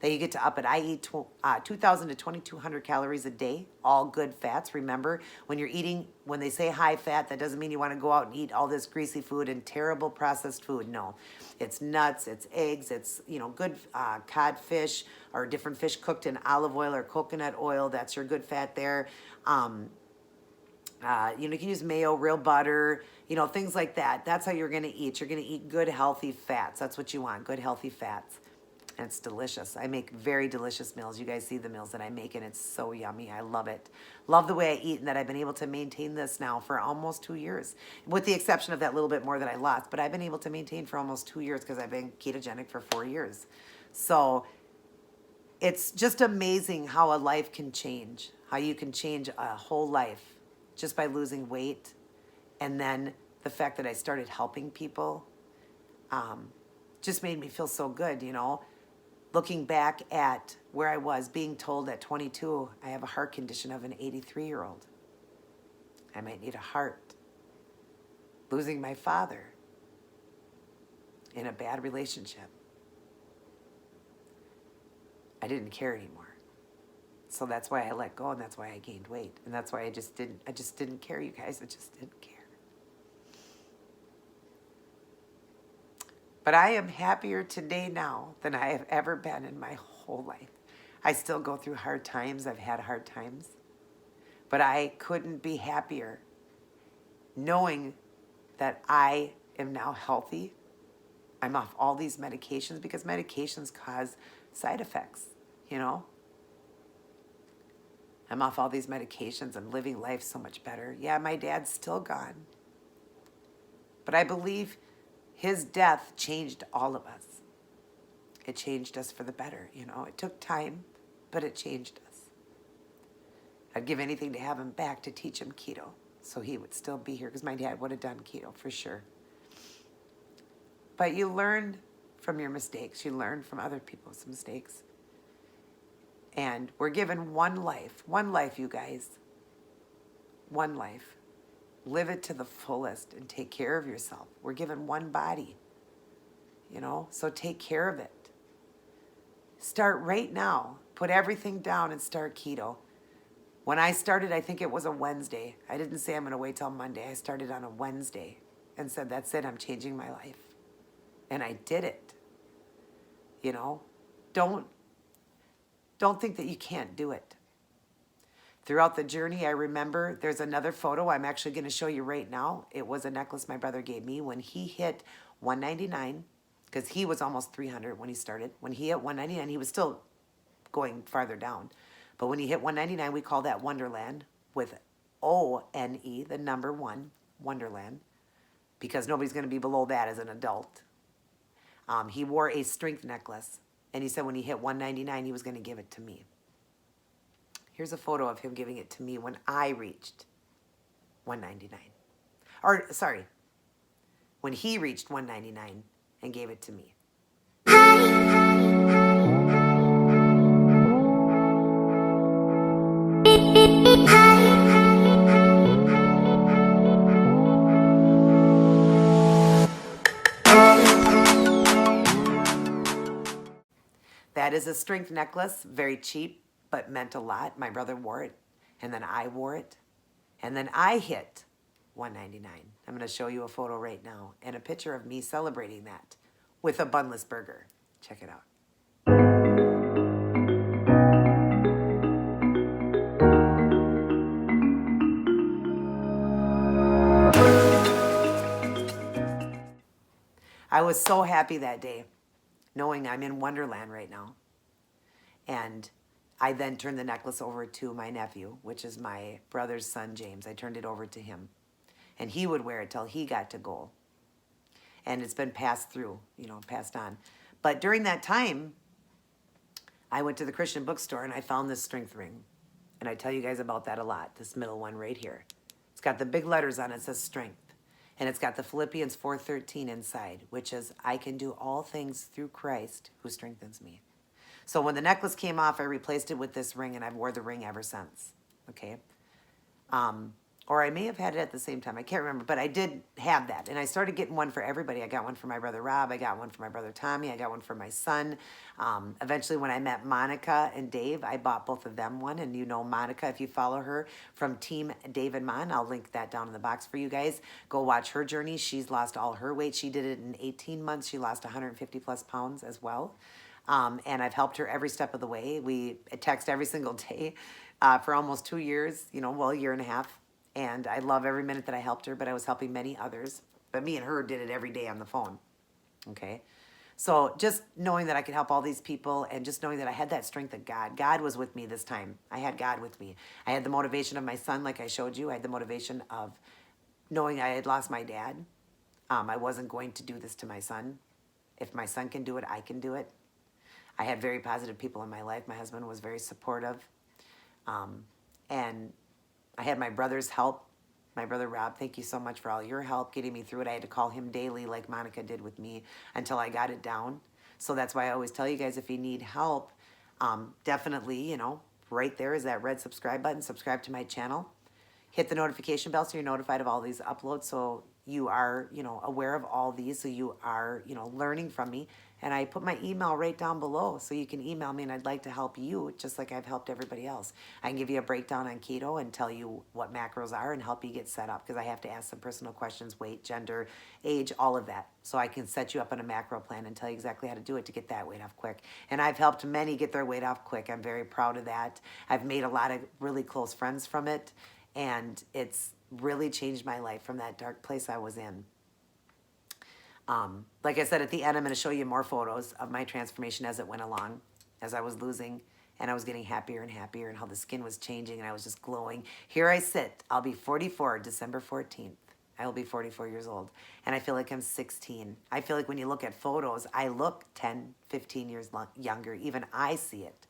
that you get to up it. I eat 2,000 to 2,200 calories a day, all good fats. Remember, when you're eating, when they say high fat, that doesn't mean you want to go out and eat all this greasy food and terrible processed food. No, it's nuts, it's eggs, it's good codfish or different fish cooked in olive oil or coconut oil. That's your good fat there. You can use mayo, real butter, things like that. That's how you're going to eat. You're going to eat good, healthy fats. That's what you want, good, healthy fats. And it's delicious. I make very delicious meals. You guys see the meals that I make, and it's so yummy. I love it. Love the way I eat, and that I've been able to maintain this now for almost 2 years, with the exception of that little bit more that I lost. But I've been able to maintain for almost 2 years because I've been ketogenic for 4 years. So it's just amazing how a life can change, how you can change a whole life just by losing weight. And then the fact that I started helping people just made me feel so good, Looking back at where I was, being told at 22, I have a heart condition of an 83-year-old. I might need a heart. Losing my father in a bad relationship. I didn't care anymore. So that's why I let go, and that's why I gained weight. And that's why I just didn't care, you guys. I just didn't care. But I am happier today now than I have ever been in my whole life. I still go through hard times. I've had hard times. But I couldn't be happier knowing that I am now healthy. I'm off all these medications because medications cause side effects, I'm off all these medications. I'm living life so much better. Yeah, my dad's still gone. But I believe his death changed all of us. it changed us for the better. You know, it took time, but it changed us. I'd give anything to have him back to teach him keto so he would still be here, because my dad would have done keto for sure. But you learn from your mistakes. You learn from other people's mistakes. And we're given one life, you guys. One life. Live it to the fullest and take care of yourself. We're given one body, you know, so take care of it. Start right now. Put everything down and start keto. When I started, I think it was a Wednesday. I didn't say I'm going to wait till Monday. I started on a Wednesday and said, that's it, I'm changing my life. And I did it. You know, don't think that you can't do it. Throughout the journey, I remember there's another photo I'm actually going to show you right now. It was a necklace my brother gave me when he hit 199, because he was almost 300 when he started. When he hit 199, he was still going farther down. But when he hit 199, we call that Wonderland, with O-N-E, the number 1, Wonderland, because nobody's going to be below that as an adult. He wore a strength necklace, and he said when he hit 199, he was going to give it to me. Here's a photo of him giving it to me when I reached 199. Or, sorry, when he reached 199 and gave it to me. That is a strength necklace, very cheap, but meant a lot. My brother wore it, and then I wore it, and then I hit 199. I'm going to show you a photo right now and a picture of me celebrating that with a bunless burger. Check it out. I was so happy that day, knowing I'm in Wonderland right now. And I then turned the necklace over to my nephew, which is my brother's son, James. I turned it over to him. And he would wear it till he got to goal. And it's been passed through, you know, passed on. But during that time, I went to the Christian bookstore and I found this strength ring. And I tell you guys about that a lot, this middle one right here. It's got the big letters on it, it says strength. And it's got the Philippians 4:13 inside, which is, I can do all things through Christ who strengthens me. So when the necklace came off, I replaced it with this ring, and I've wore the ring ever since, okay? Or I may have had it at the same time. I can't remember, but I did have that. And I started getting one for everybody. I got one for my brother Rob. I got one for my brother Tommy. I got one for my son. Eventually, when I met Monica and Dave, I bought both of them one. And you know Monica, if you follow her from Team Dave and Mon, I'll link that down in the box for you guys. Go watch her journey. She's lost all her weight. She did it in 18 months. She lost 150 plus pounds as well. And I've helped her every step of the way. We text every single day for almost 2 years, you know, well, a year and a half. And I love every minute that I helped her, but I was helping many others. But me and her did it every day on the phone, okay? So just knowing that I could help all these people and just knowing that I had that strength of God. God was with me this time. I had God with me. I had the motivation of my son, like I showed you. I had the motivation of knowing I had lost my dad. I wasn't going to do this to my son. If my son can do it, I can do it. I had very positive people in my life. My husband was very supportive. And I had my brother's help. My brother Rob, thank you so much for all your help getting me through it. I had to call him daily like Monica did with me until I got it down. So that's why I always tell you guys, if you need help, definitely, you know, right there is that red subscribe button. Subscribe to my channel. Hit the notification bell so you're notified of all these uploads, so you are, you know, aware of all these, so you are, you know, learning from me. And I put my email right down below, so you can email me, and I'd like to help you just like I've helped everybody else. I can give you a breakdown on keto and tell you what macros are and help you get set up, because I have to ask some personal questions, weight, gender, age, all of that. So I can set you up on a macro plan and tell you exactly how to do it to get that weight off quick. And I've helped many get their weight off quick. I'm very proud of that. I've made a lot of really close friends from it, and it's really changed my life from that dark place I was in. Like I said, at the end, I'm going to show you more photos of my transformation as it went along, as I was losing, and I was getting happier and happier, and how the skin was changing, and I was just glowing. Here I sit. I'll be 44 December 14th. I will be 44 years old. And I feel like I'm 16. I feel like when you look at photos, I look 10, 15 years younger. Even I see it.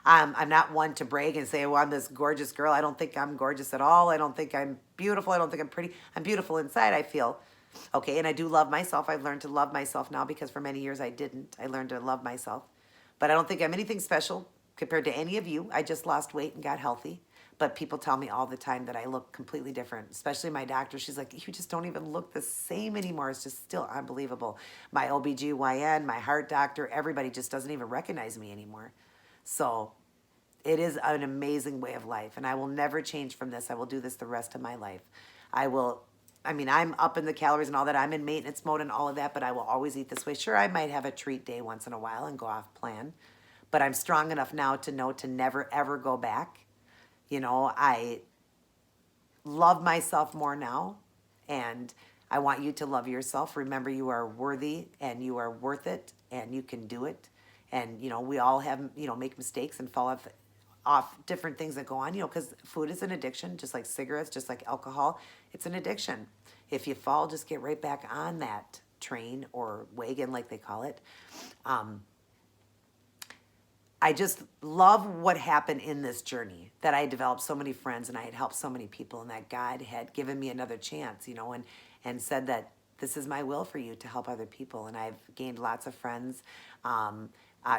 I'm not one to brag and say, well, I'm this gorgeous girl. I don't think I'm gorgeous at all. I don't think I'm beautiful. I don't think I'm pretty. I'm beautiful inside, I feel. Okay, and I do love myself. I've learned to love myself now because for many years I didn't. I learned to love myself. But I don't think I'm anything special compared to any of you. I just lost weight and got healthy. But people tell me all the time that I look completely different, especially my doctor. She's like, you just don't even look the same anymore. It's just still unbelievable. My OBGYN, my heart doctor, everybody just doesn't even recognize me anymore. So it is an amazing way of life, and I will never change from this. I will do this the rest of my life. I'm up in the calories and all that. I'm in maintenance mode and all of that, but I will always eat this way. Sure, I might have a treat day once in a while and go off plan, but I'm strong enough now to know to never, ever go back. I love myself more now, and I want you to love yourself. Remember, you are worthy and you are worth it, and you can do it. And, we all have, make mistakes and fall off different things that go on, because food is an addiction, just like cigarettes, just like alcohol. It's an addiction. If you fall, just get right back on that train or wagon, like they call it. I just love what happened in this journey, that I developed so many friends and I had helped so many people, and that God had given me another chance, and said that this is my will for you to help other people. And I've gained lots of friends.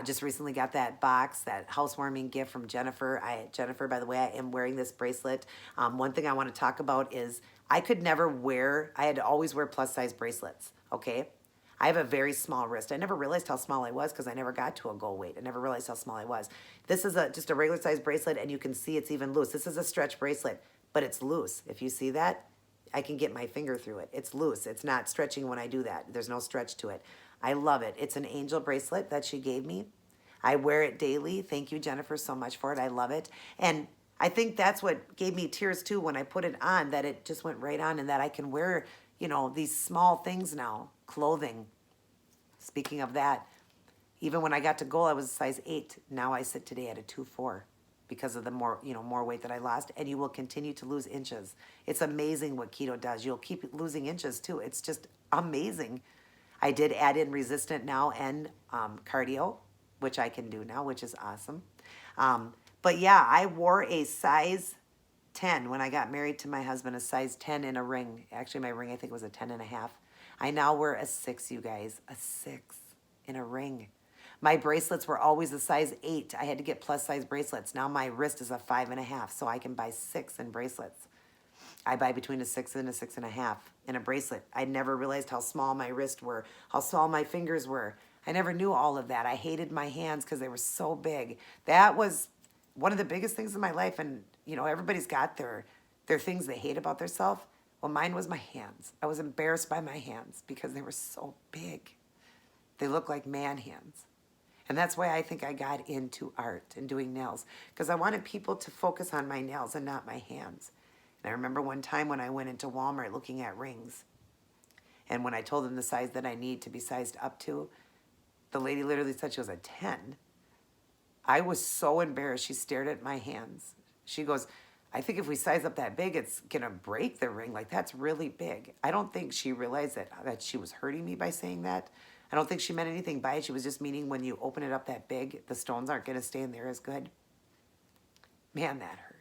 Just recently got that box, that housewarming gift from Jennifer. Jennifer, by the way, I am wearing this bracelet. One thing I want to talk about is I had to always wear plus size bracelets, okay? I have a very small wrist. I never realized how small I was because I never got to a goal weight. I never realized how small I was. This is just a regular size bracelet, and you can see it's even loose. This is a stretch bracelet, but it's loose. If you see that, I can get my finger through it. It's loose. It's not stretching when I do that. There's no stretch to it. I love it. It's an angel bracelet that she gave me. I wear it daily. Thank you, Jennifer, so much for it. I love it. And I think that's what gave me tears too when I put it on, that it just went right on, and that I can wear, these small things now, clothing. Speaking of that, even when I got to goal, I was a size 8. Now I sit today at a 2-4 because of the more weight that I lost, and you will continue to lose inches. It's amazing what keto does. You'll keep losing inches too. It's just amazing. I did add in resistant now and cardio, which I can do now, which is awesome. But yeah, I wore a size 10 when I got married to my husband, a size 10 in a ring. Actually, my ring, I think, was a 10 and a half. I now wear a 6, you guys, a 6 in a ring. My bracelets were always a size 8. I had to get plus size bracelets. Now my wrist is a 5.5, so I can buy 6 in bracelets. I buy between a 6 and a 6.5 in a bracelet. I never realized how small my wrists were, how small my fingers were. I never knew all of that. I hated my hands because they were so big. That was one of the biggest things in my life. And, everybody's got their things they hate about themselves. Well, mine was my hands. I was embarrassed by my hands because they were so big. They look like man hands. And that's why I think I got into art and doing nails, because I wanted people to focus on my nails and not my hands. And I remember one time when I went into Walmart looking at rings, and when I told them the size that I need to be sized up to, the lady literally said she was a 10. I was so embarrassed. She stared at my hands. She goes, I think if we size up that big, it's going to break the ring. Like, that's really big. I don't think she realized that she was hurting me by saying that. I don't think she meant anything by it. She was just meaning when you open it up that big, the stones aren't going to stay in there as good. Man, that hurt.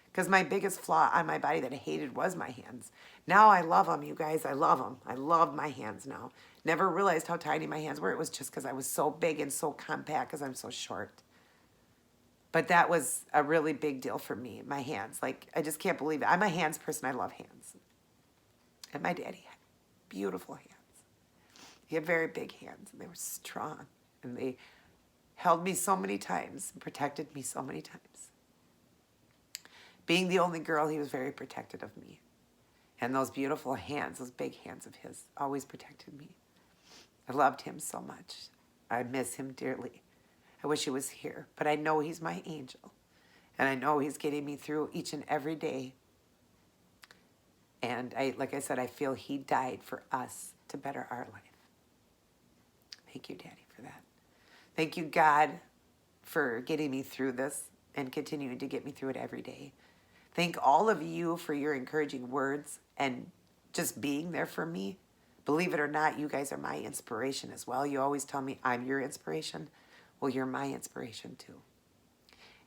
Because my biggest flaw on my body that I hated was my hands. Now I love them, you guys. I love them. I love my hands now. Never realized how tiny my hands were. It was just because I was so big and so compact because I'm so short. But that was a really big deal for me, my hands. Like, I just can't believe it. I'm a hands person. I love hands. And my daddy had beautiful hands. He had very big hands, and they were strong. And they held me so many times and protected me so many times. Being the only girl, he was very protective of me. And those beautiful hands, those big hands of his, always protected me. I loved him so much. I miss him dearly. I wish he was here, but I know he's my angel. And I know he's getting me through each and every day. And like I said, I feel he died for us to better our life. Thank you, Daddy, for that. Thank you, God, for getting me through this and continuing to get me through it every day. Thank all of you for your encouraging words and just being there for me. Believe it or not, you guys are my inspiration as well. You always tell me I'm your inspiration. Well, you're my inspiration too.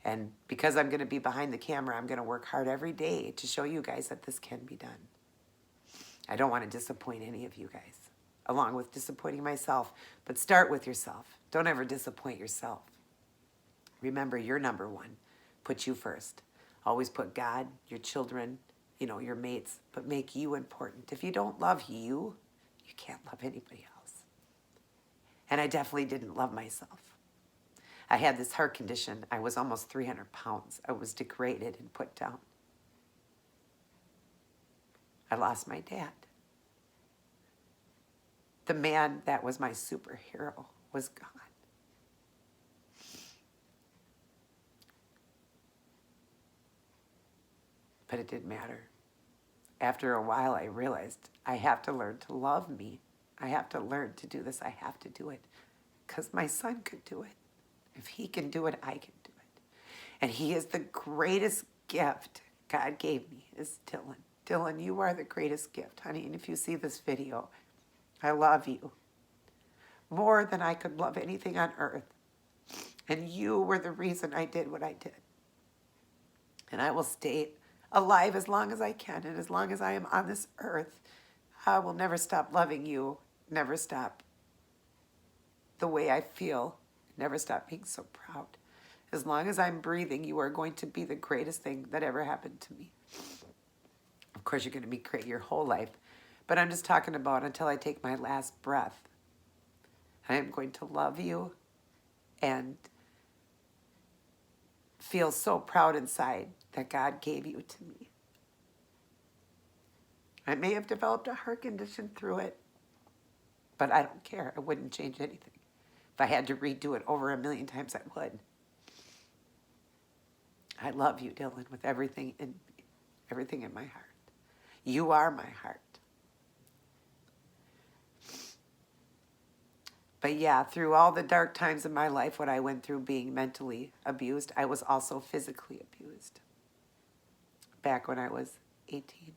And because I'm going to be behind the camera, I'm going to work hard every day to show you guys that this can be done. I don't want to disappoint any of you guys, along with disappointing myself. But start with yourself. Don't ever disappoint yourself. Remember, you're number one. Put you first. Always put God, your children, your mates, but make you important. If you don't love you, you can't love anybody else. And I definitely didn't love myself. I had this heart condition. I was almost 300 pounds. I was degraded and put down. I lost my dad. The man that was my superhero was gone. But it didn't matter. After a while, I realized I have to learn to love me. I have to learn to do this. I have to do it because my son could do it. If he can do it, I can do it. And he is the greatest gift God gave me is Dylan. Dylan, you are the greatest gift, honey. And if you see this video, I love you more than I could love anything on earth. And you were the reason I did what I did. And I will stay alive as long as I can. And as long as I am on this earth, I will never stop loving you, never stop the way I feel, never stop being so proud. As long as I'm breathing, you are going to be the greatest thing that ever happened to me. Of course, you're going to be great your whole life. But I'm just talking about until I take my last breath. I am going to love you and feel so proud inside that God gave you to me. I may have developed a heart condition through it, but I don't care. I wouldn't change anything. If I had to redo it over 1,000,000 times, I would. I love you, Dylan, with everything in me, everything in my heart. You are my heart. But yeah, through all the dark times of my life, what I went through being mentally abused, I was also physically abused. Back when I was 18,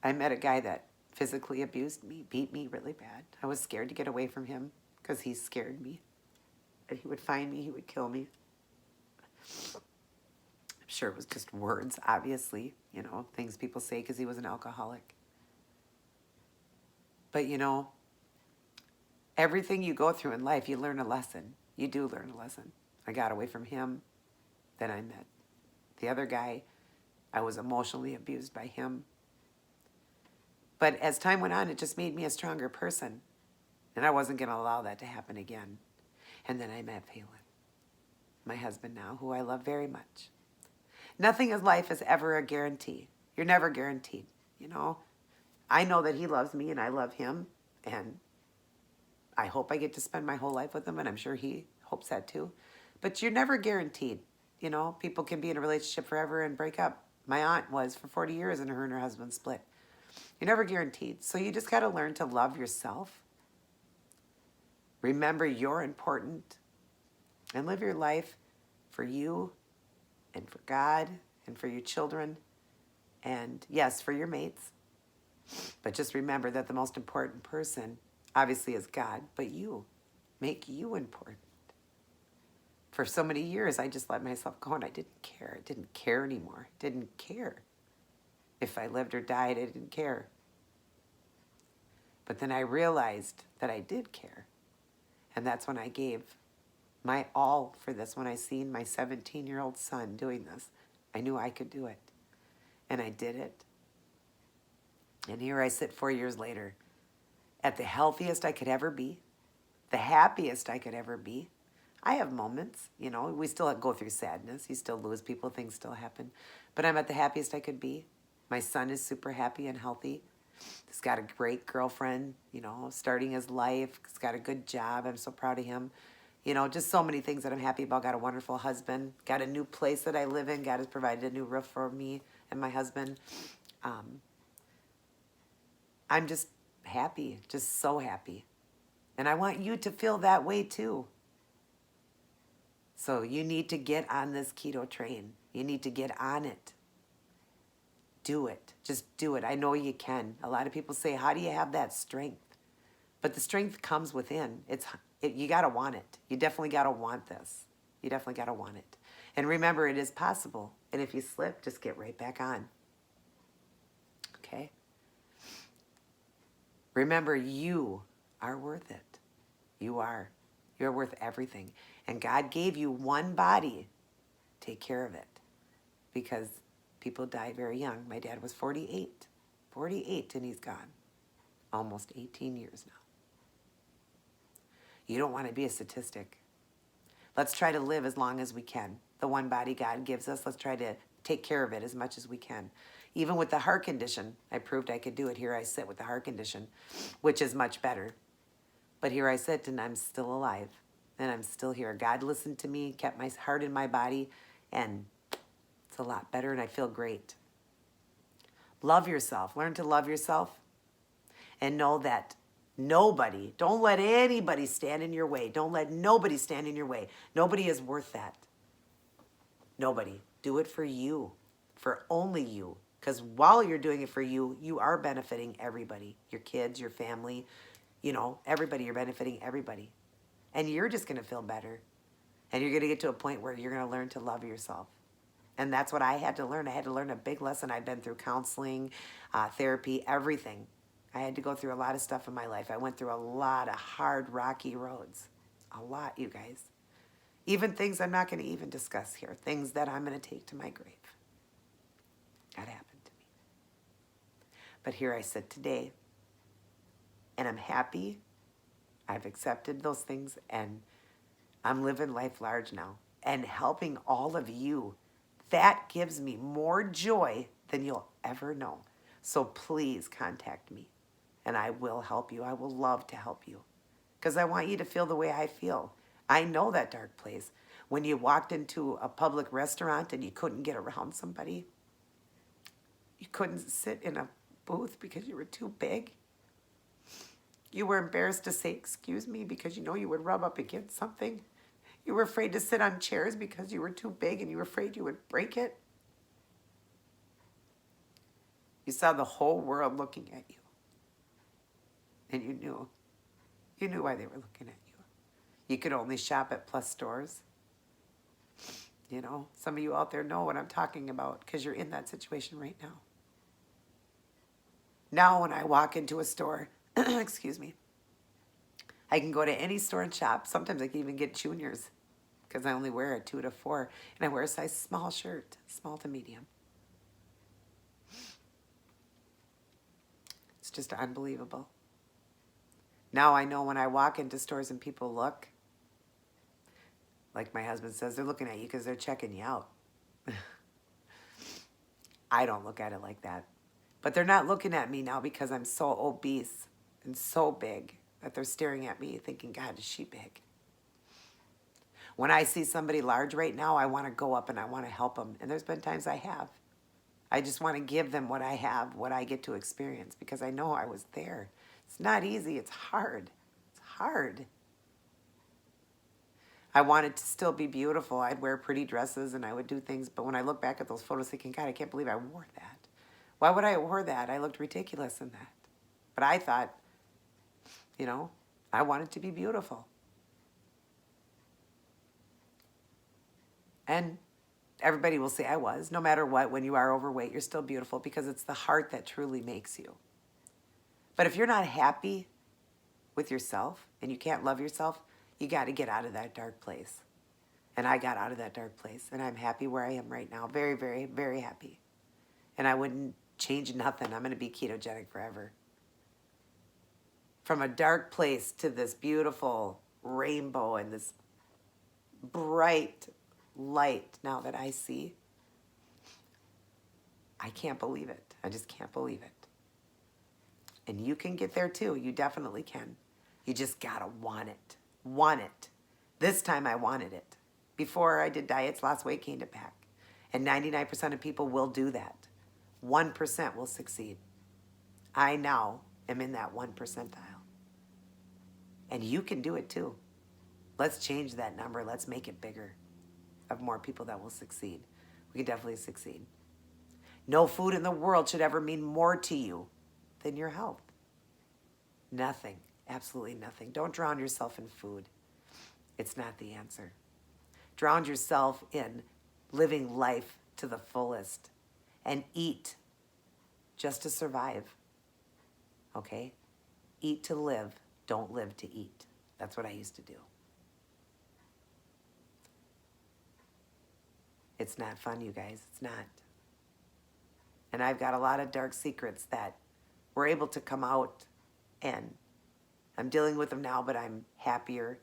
I met a guy that physically abused me, beat me really bad. I was scared to get away from him because he scared me. That he would find me, he would kill me. I'm sure it was just words, obviously, things people say because he was an alcoholic. But everything you go through in life, you learn a lesson. You do learn a lesson. I got away from him. Then I met the other guy. I was emotionally abused by him. But as time went on, it just made me a stronger person. And I wasn't going to allow that to happen again. And then I met Phelan, my husband now, who I love very much. Nothing in life is ever a guarantee. You're never guaranteed, I know that he loves me and I love him. And I hope I get to spend my whole life with him, and I'm sure he hopes that too. But you're never guaranteed. People can be in a relationship forever and break up. My aunt was for 40 years and her and her husband split. You're never guaranteed. So you just got to learn to love yourself. Remember you're important and live your life for you and for God and for your children and, yes, for your mates. But just remember that the most important person obviously is God, but you. Make you important. For so many years, I just let myself go and I didn't care. I didn't care anymore. Didn't care. If I lived or died, I didn't care. But then I realized that I did care. And that's when I gave my all for this. When I seen my 17-year-old son doing this, I knew I could do it. And I did it. And here I sit 4 years later at the healthiest I could ever be, the happiest I could ever be. I have moments, we still go through sadness. You still lose people, things still happen. But I'm at the happiest I could be. My son is super happy and healthy. He's got a great girlfriend, starting his life. He's got a good job. I'm so proud of him. Just so many things that I'm happy about. Got a wonderful husband. Got a new place that I live in. God has provided a new roof for me and my husband. I'm just happy, just so happy. And I want you to feel that way too. So you need to get on this keto train. You need to get on it. do it. Just do it. I know you can. A lot of people say, how do you have that strength? But the strength comes within. You got to want it. You definitely got to want this. You definitely got to want it. And remember, it is possible. And if you slip, just get right back on. Okay? Remember, you are worth it. You are. You're worth everything. And God gave you one body. Take care of it. Because people die very young. My dad was 48. 48 and he's gone. Almost 18 years now. You don't want to be a statistic. Let's try to live as long as we can. The one body God gives us, let's try to take care of it as much as we can. Even with the heart condition, I proved I could do it. Here I sit with the heart condition, which is much better. But here I sit and I'm still alive and I'm still here. God listened to me, kept my heart in my body, and it's a lot better and I feel great. Love yourself. Learn to love yourself and know that nobody, don't let anybody stand in your way. Don't let nobody stand in your way. Nobody is worth that. Nobody. Do it for you, for only you. Because while you're doing it for you, you are benefiting everybody. Your kids, your family, everybody. You're benefiting everybody. And you're just going to feel better. And you're going to get to a point where you're going to learn to love yourself. And that's what I had to learn. I had to learn a big lesson. I'd been through counseling, therapy, everything. I had to go through a lot of stuff in my life. I went through a lot of hard, rocky roads. A lot, you guys. Even things I'm not going to even discuss here. Things that I'm going to take to my grave. That happened to me. But here I sit today. And I'm happy. I've accepted those things. And I'm living life large now. And helping all of you. That gives me more joy than you'll ever know. So please contact me. And I will help you. I will love to help you. Because I want you to feel the way I feel. I know that dark place. When you walked into a public restaurant and you couldn't get around somebody. You couldn't sit in a booth because you were too big. You were embarrassed to say, excuse me, because you would rub up against something. You were afraid to sit on chairs because you were too big and you were afraid you would break it. You saw the whole world looking at you. And you knew why they were looking at you. You could only shop at Plus stores. Some of you out there know what I'm talking about because you're in that situation right now. Now when I walk into a store, excuse me, I can go to any store and shop. Sometimes I can even get juniors because I only wear a 2 to 4. And I wear a size small shirt, small to medium. It's just unbelievable. Now I know when I walk into stores and people look, like my husband says, they're looking at you because they're checking you out. I don't look at it like that. But they're not looking at me now because I'm so obese and so big that they're staring at me thinking, God, is she big? When I see somebody large right now, I want to go up and I want to help them. And there's been times I have. I just want to give them what I have, what I get to experience because I know I was there. It's not easy. It's hard. It's hard. I wanted to still be beautiful. I'd wear pretty dresses and I would do things. But when I look back at those photos thinking, God, I can't believe I wore that. Why would I have wore that? I looked ridiculous in that. But I thought, I wanted to be beautiful. And everybody will say I was. No matter what, when you are overweight, you're still beautiful because it's the heart that truly makes you. But if you're not happy with yourself and you can't love yourself, you got to get out of that dark place. And I got out of that dark place. And I'm happy where I am right now. Very, very, very happy. And I wouldn't change nothing. I'm going to be ketogenic forever. From a dark place to this beautiful rainbow and this bright light now that I see, I can't believe it. I just can't believe it. And you can get there too. You definitely can. You just gotta want it. Want it. This time I wanted it. Before I did diets, lost weight, gained it back. And 99% of people will do that. 1% will succeed. I now am in that 1 percentile. And you can do it too. Let's change that number. Let's make it bigger of more people that will succeed. We can definitely succeed. No food in the world should ever mean more to you than your health. Nothing, absolutely nothing. Don't drown yourself in food. It's not the answer. Drown yourself in living life to the fullest and eat just to survive. Okay? Eat to live, don't live to eat. That's what I used to do. It's not fun, you guys. It's not. And I've got a lot of dark secrets that were able to come out, and I'm dealing with them now, but I'm happier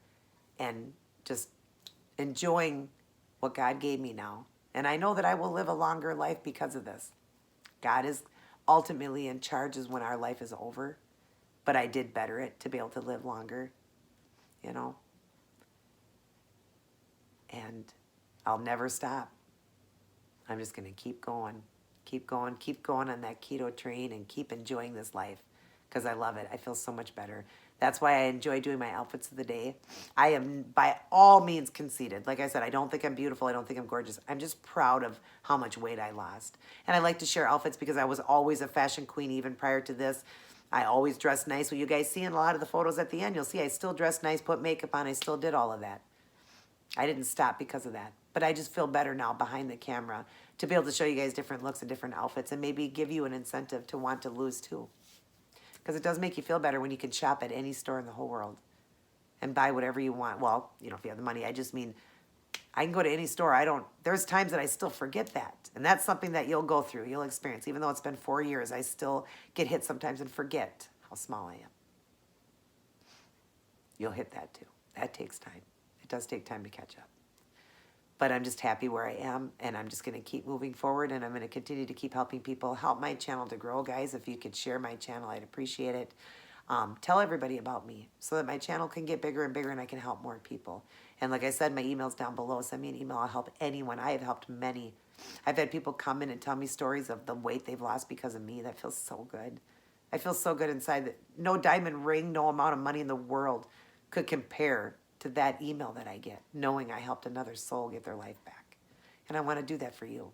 and just enjoying what God gave me now. And I know that I will live a longer life because of this. God is ultimately in charge is when our life is over, but I did better it to be able to live longer, you know. And I'll never stop. I'm just going to keep going on that keto train and keep enjoying this life because I love it. I feel so much better. That's why I enjoy doing my outfits of the day. I am by all means conceited. Like I said, I don't think I'm beautiful. I don't think I'm gorgeous. I'm just proud of how much weight I lost. And I like to share outfits because I was always a fashion queen even prior to this. I always dressed nice. Well, you guys see in a lot of the photos at the end, you'll see I still dressed nice, put makeup on. I still did all of that. I didn't stop because of that. But I just feel better now behind the camera to be able to show you guys different looks and different outfits and maybe give you an incentive to want to lose too. Because it does make you feel better when you can shop at any store in the whole world and buy whatever you want. Well, you know, if you have the money, I just mean I can go to any store. There's times that I still forget that. And that's something that you'll go through, you'll experience. Even though it's been 4 years, I still get hit sometimes and forget how small I am. You'll hit that too. That takes time. It does take time to catch up. But I'm just happy where I am, and I'm just going to keep moving forward, and I'm going to continue to keep helping people, help my channel to grow. Guys, if you could share my channel, I'd appreciate it. Tell everybody about me so that my channel can get bigger and bigger and I can help more people. And like I said, my email's down below. Send me an email. I'll help anyone. I have helped many. I've had people come in and tell me stories of the weight they've lost because of me. That feels so good. I feel so good inside that no diamond ring, no amount of money in the world could compare to that email that I get, knowing I helped another soul get their life back. And I want to do that for you.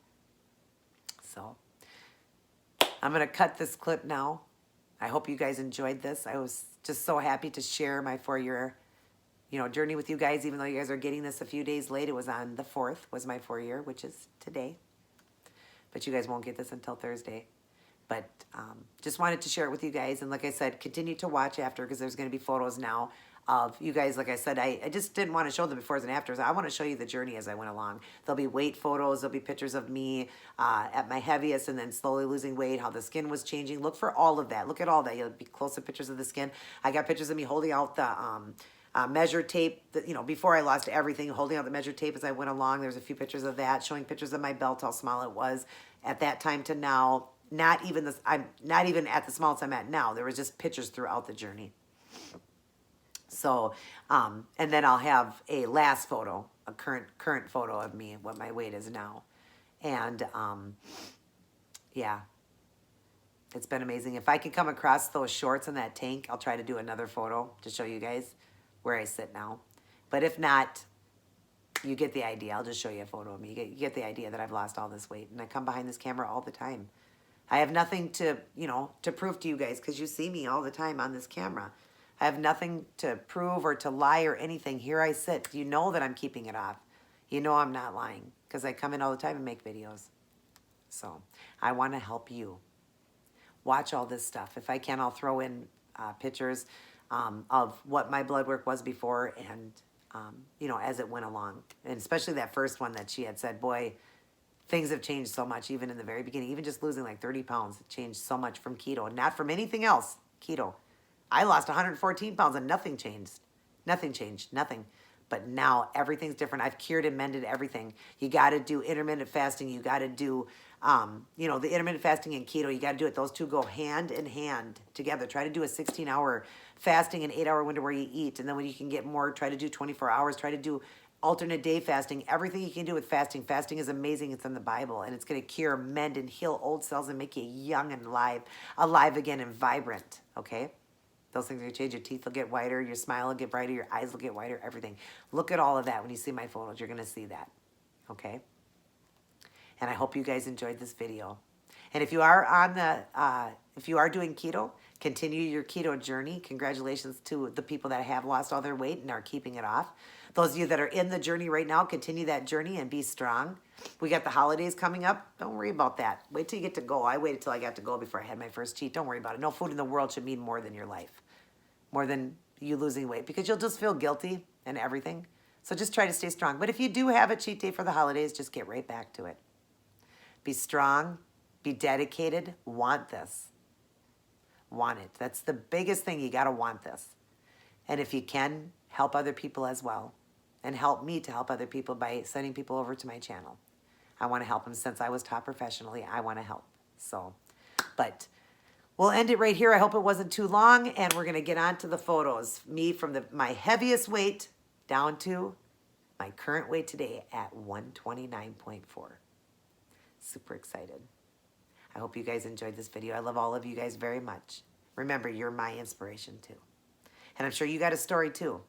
So I'm going to cut this clip now. I hope you guys enjoyed this. I was just so happy to share my 4-year, journey with you guys, even though you guys are getting this a few days late. It was on the 4th, was my 4-year, which is today. But you guys won't get this until Thursday. But just wanted to share it with you guys. And like I said, continue to watch after because there's going to be photos now of you guys. Like I said, I just didn't want to show the befores and afters. I want to show you the journey as I went along. There'll be weight photos. There'll be pictures of me at my heaviest and then slowly losing weight, how the skin was changing. Look for all of that. Look at all that. You'll be close-up pictures of the skin. I got pictures of me holding out the measure tape, before I lost everything, holding out the measure tape as I went along. There's a few pictures of that, showing pictures of my belt, how small it was at that time to now. I'm not even at the smallest I'm at now. There was just pictures throughout the journey. So, and then I'll have a last photo, a current photo of me, what my weight is now. And, yeah, it's been amazing. If I can come across those shorts in that tank, I'll try to do another photo to show you guys where I sit now. But if not, you get the idea. I'll just show you a photo of me. You get the idea that I've lost all this weight. And I come behind this camera all the time. I have nothing to, to prove to you guys because you see me all the time on this camera. I have nothing to prove or to lie or anything. Here I sit. You know that I'm keeping it off. You know I'm not lying because I come in all the time and make videos. So I want to help you. Watch all this stuff. If I can, I'll throw in pictures of what my blood work was before and, as it went along. And especially that first one that she had said, boy, things have changed so much, even in the very beginning. Even just losing like 30 pounds, it changed so much from keto. Not from anything else, keto. I lost 114 pounds and nothing changed. Nothing changed, nothing. But now everything's different. I've cured and mended everything. You got to do intermittent fasting. You got to do, the intermittent fasting and keto. You got to do it. Those two go hand in hand together. Try to do a 16-hour fasting and 8-hour window where you eat. And then when you can get more, try to do 24 hours. Try to do alternate day fasting. Everything you can do with fasting. Fasting is amazing. It's in the Bible. And it's going to cure, mend, and heal old cells and make you young and alive again and vibrant. Okay? Those things are going to change. Your teeth will get whiter. Your smile will get brighter. Your eyes will get whiter. Everything. Look at all of that when you see my photos. You're going to see that. Okay? And I hope you guys enjoyed this video. And if you are on if you are doing keto, continue your keto journey. Congratulations to the people that have lost all their weight and are keeping it off. Those of you that are in the journey right now, continue that journey and be strong. We got the holidays coming up. Don't worry about that. Wait till you get to go. I waited till I got to go before I had my first cheat. Don't worry about it. No food in the world should mean more than your life, more than you losing weight, because you'll just feel guilty and everything. So just try to stay strong. But if you do have a cheat day for the holidays, just get right back to it. Be strong, be dedicated, want this. Want it. That's the biggest thing. You got to want this. And if you can, help other people as well. And help me to help other people by sending people over to my channel. I want to help them. Since I was taught professionally, I want to help. So, but we'll end it right here. I hope it wasn't too long. And we're going to get on to the photos. Me from my heaviest weight down to my current weight today at 129.4. Super excited. I hope you guys enjoyed this video. I love all of you guys very much. Remember, you're my inspiration too. And I'm sure you got a story too.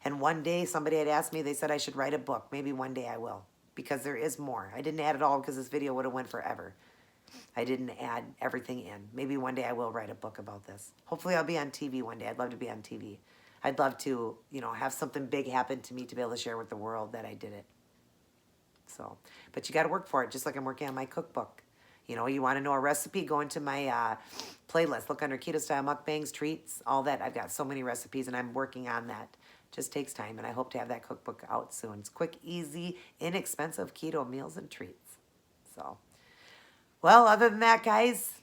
And one day somebody had asked me, they said I should write a book. Maybe one day I will, because there is more. I didn't add it all because this video would have went forever. I didn't add everything in. Maybe one day I will write a book about this. Hopefully I'll be on TV one day. I'd love to be on TV. I'd love to, have something big happen to me to be able to share with the world that I did it. So, but you got to work for it, just like I'm working on my cookbook. You want to know a recipe, go into my playlist. Look under Keto Style Mukbangs, Treats, all that. I've got so many recipes, and I'm working on that. Just takes time, and I hope to have that cookbook out soon. It's quick, easy, inexpensive keto meals and treats. So, well, other than that, guys,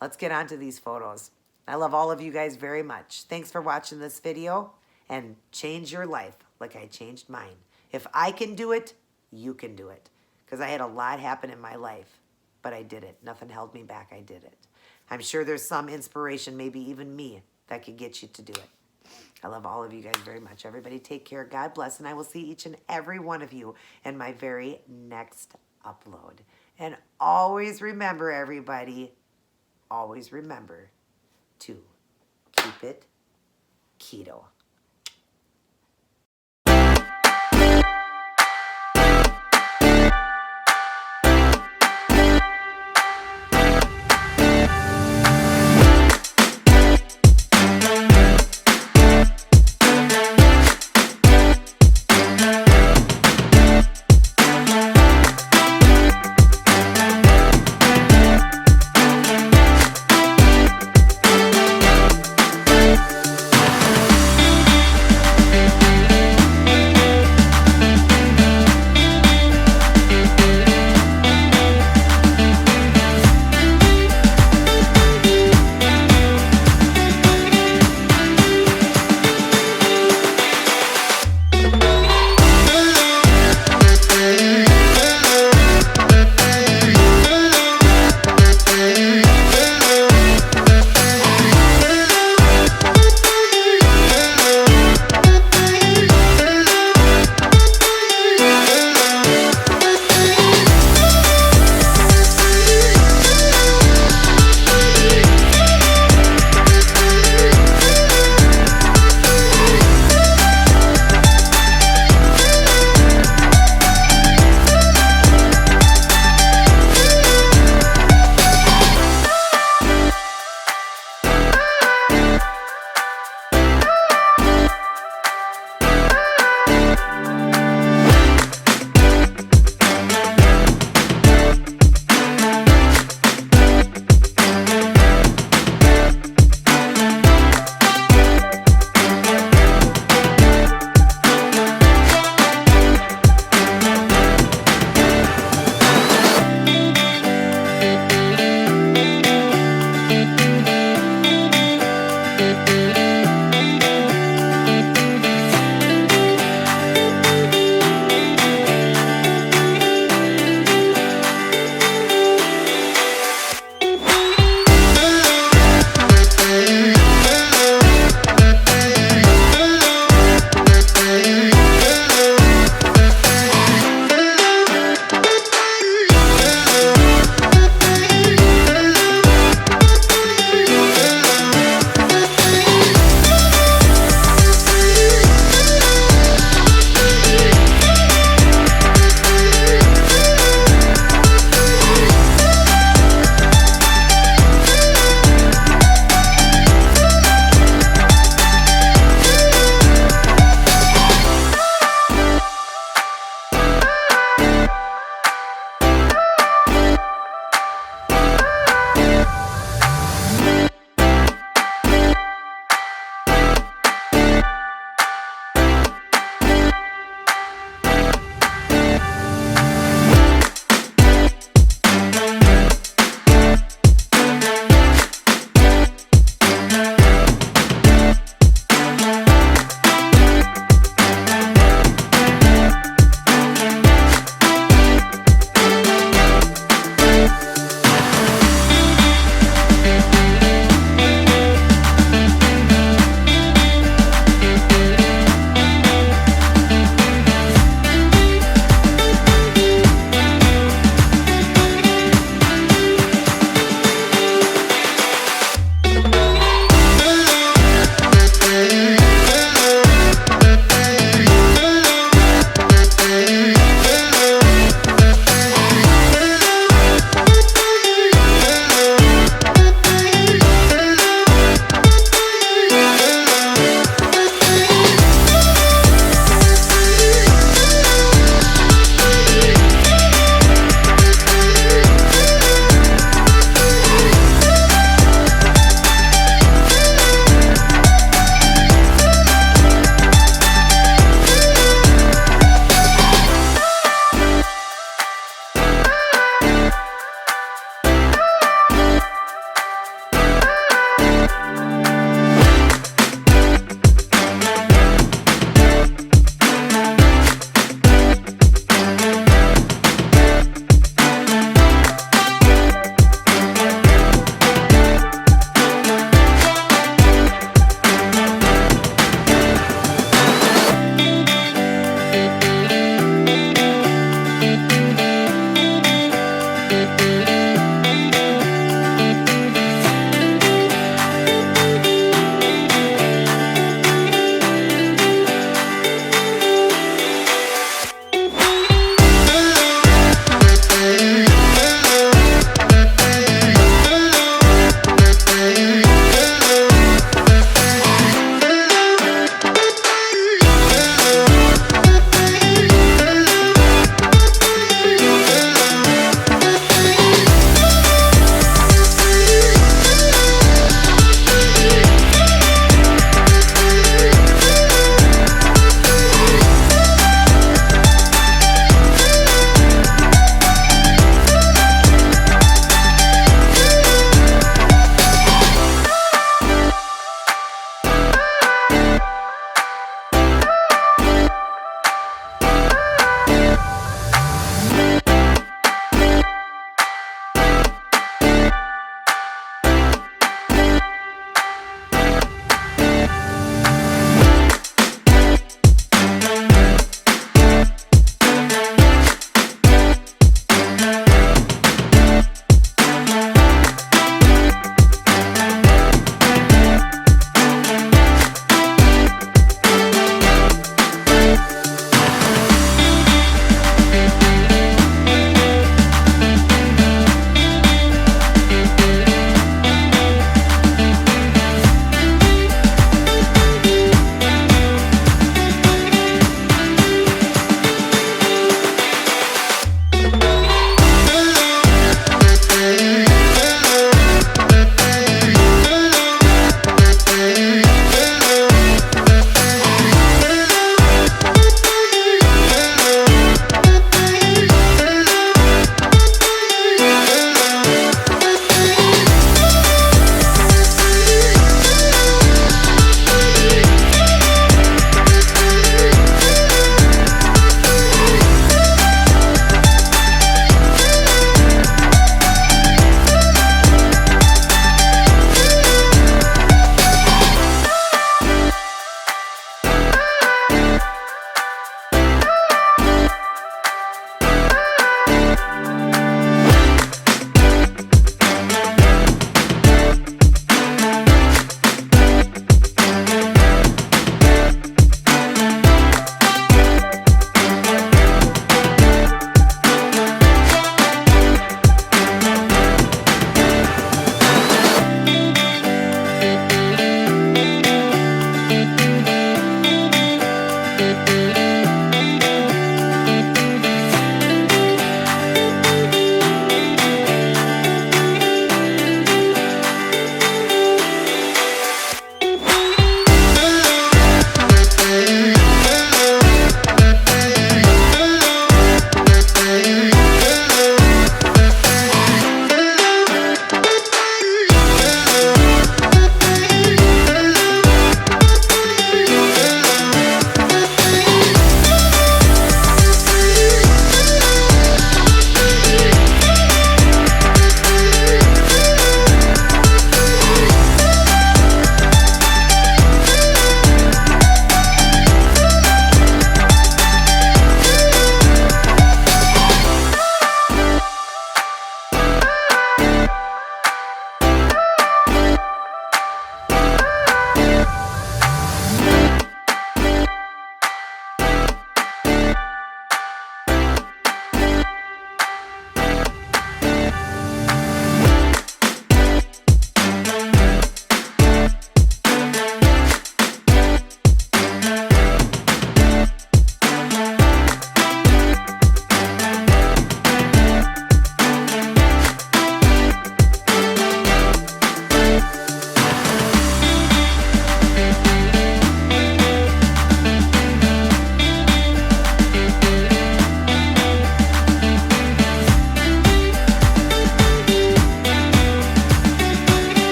let's get on to these photos. I love all of you guys very much. Thanks for watching this video, and change your life like I changed mine. If I can do it, you can do it. Because I had a lot happen in my life, but I did it. Nothing held me back. I did it. I'm sure there's some inspiration, maybe even me, that could get you to do it. I love all of you guys very much. Everybody take care. God bless. And I will see each and every one of you in my very next upload. And always remember, everybody, always remember to keep it keto.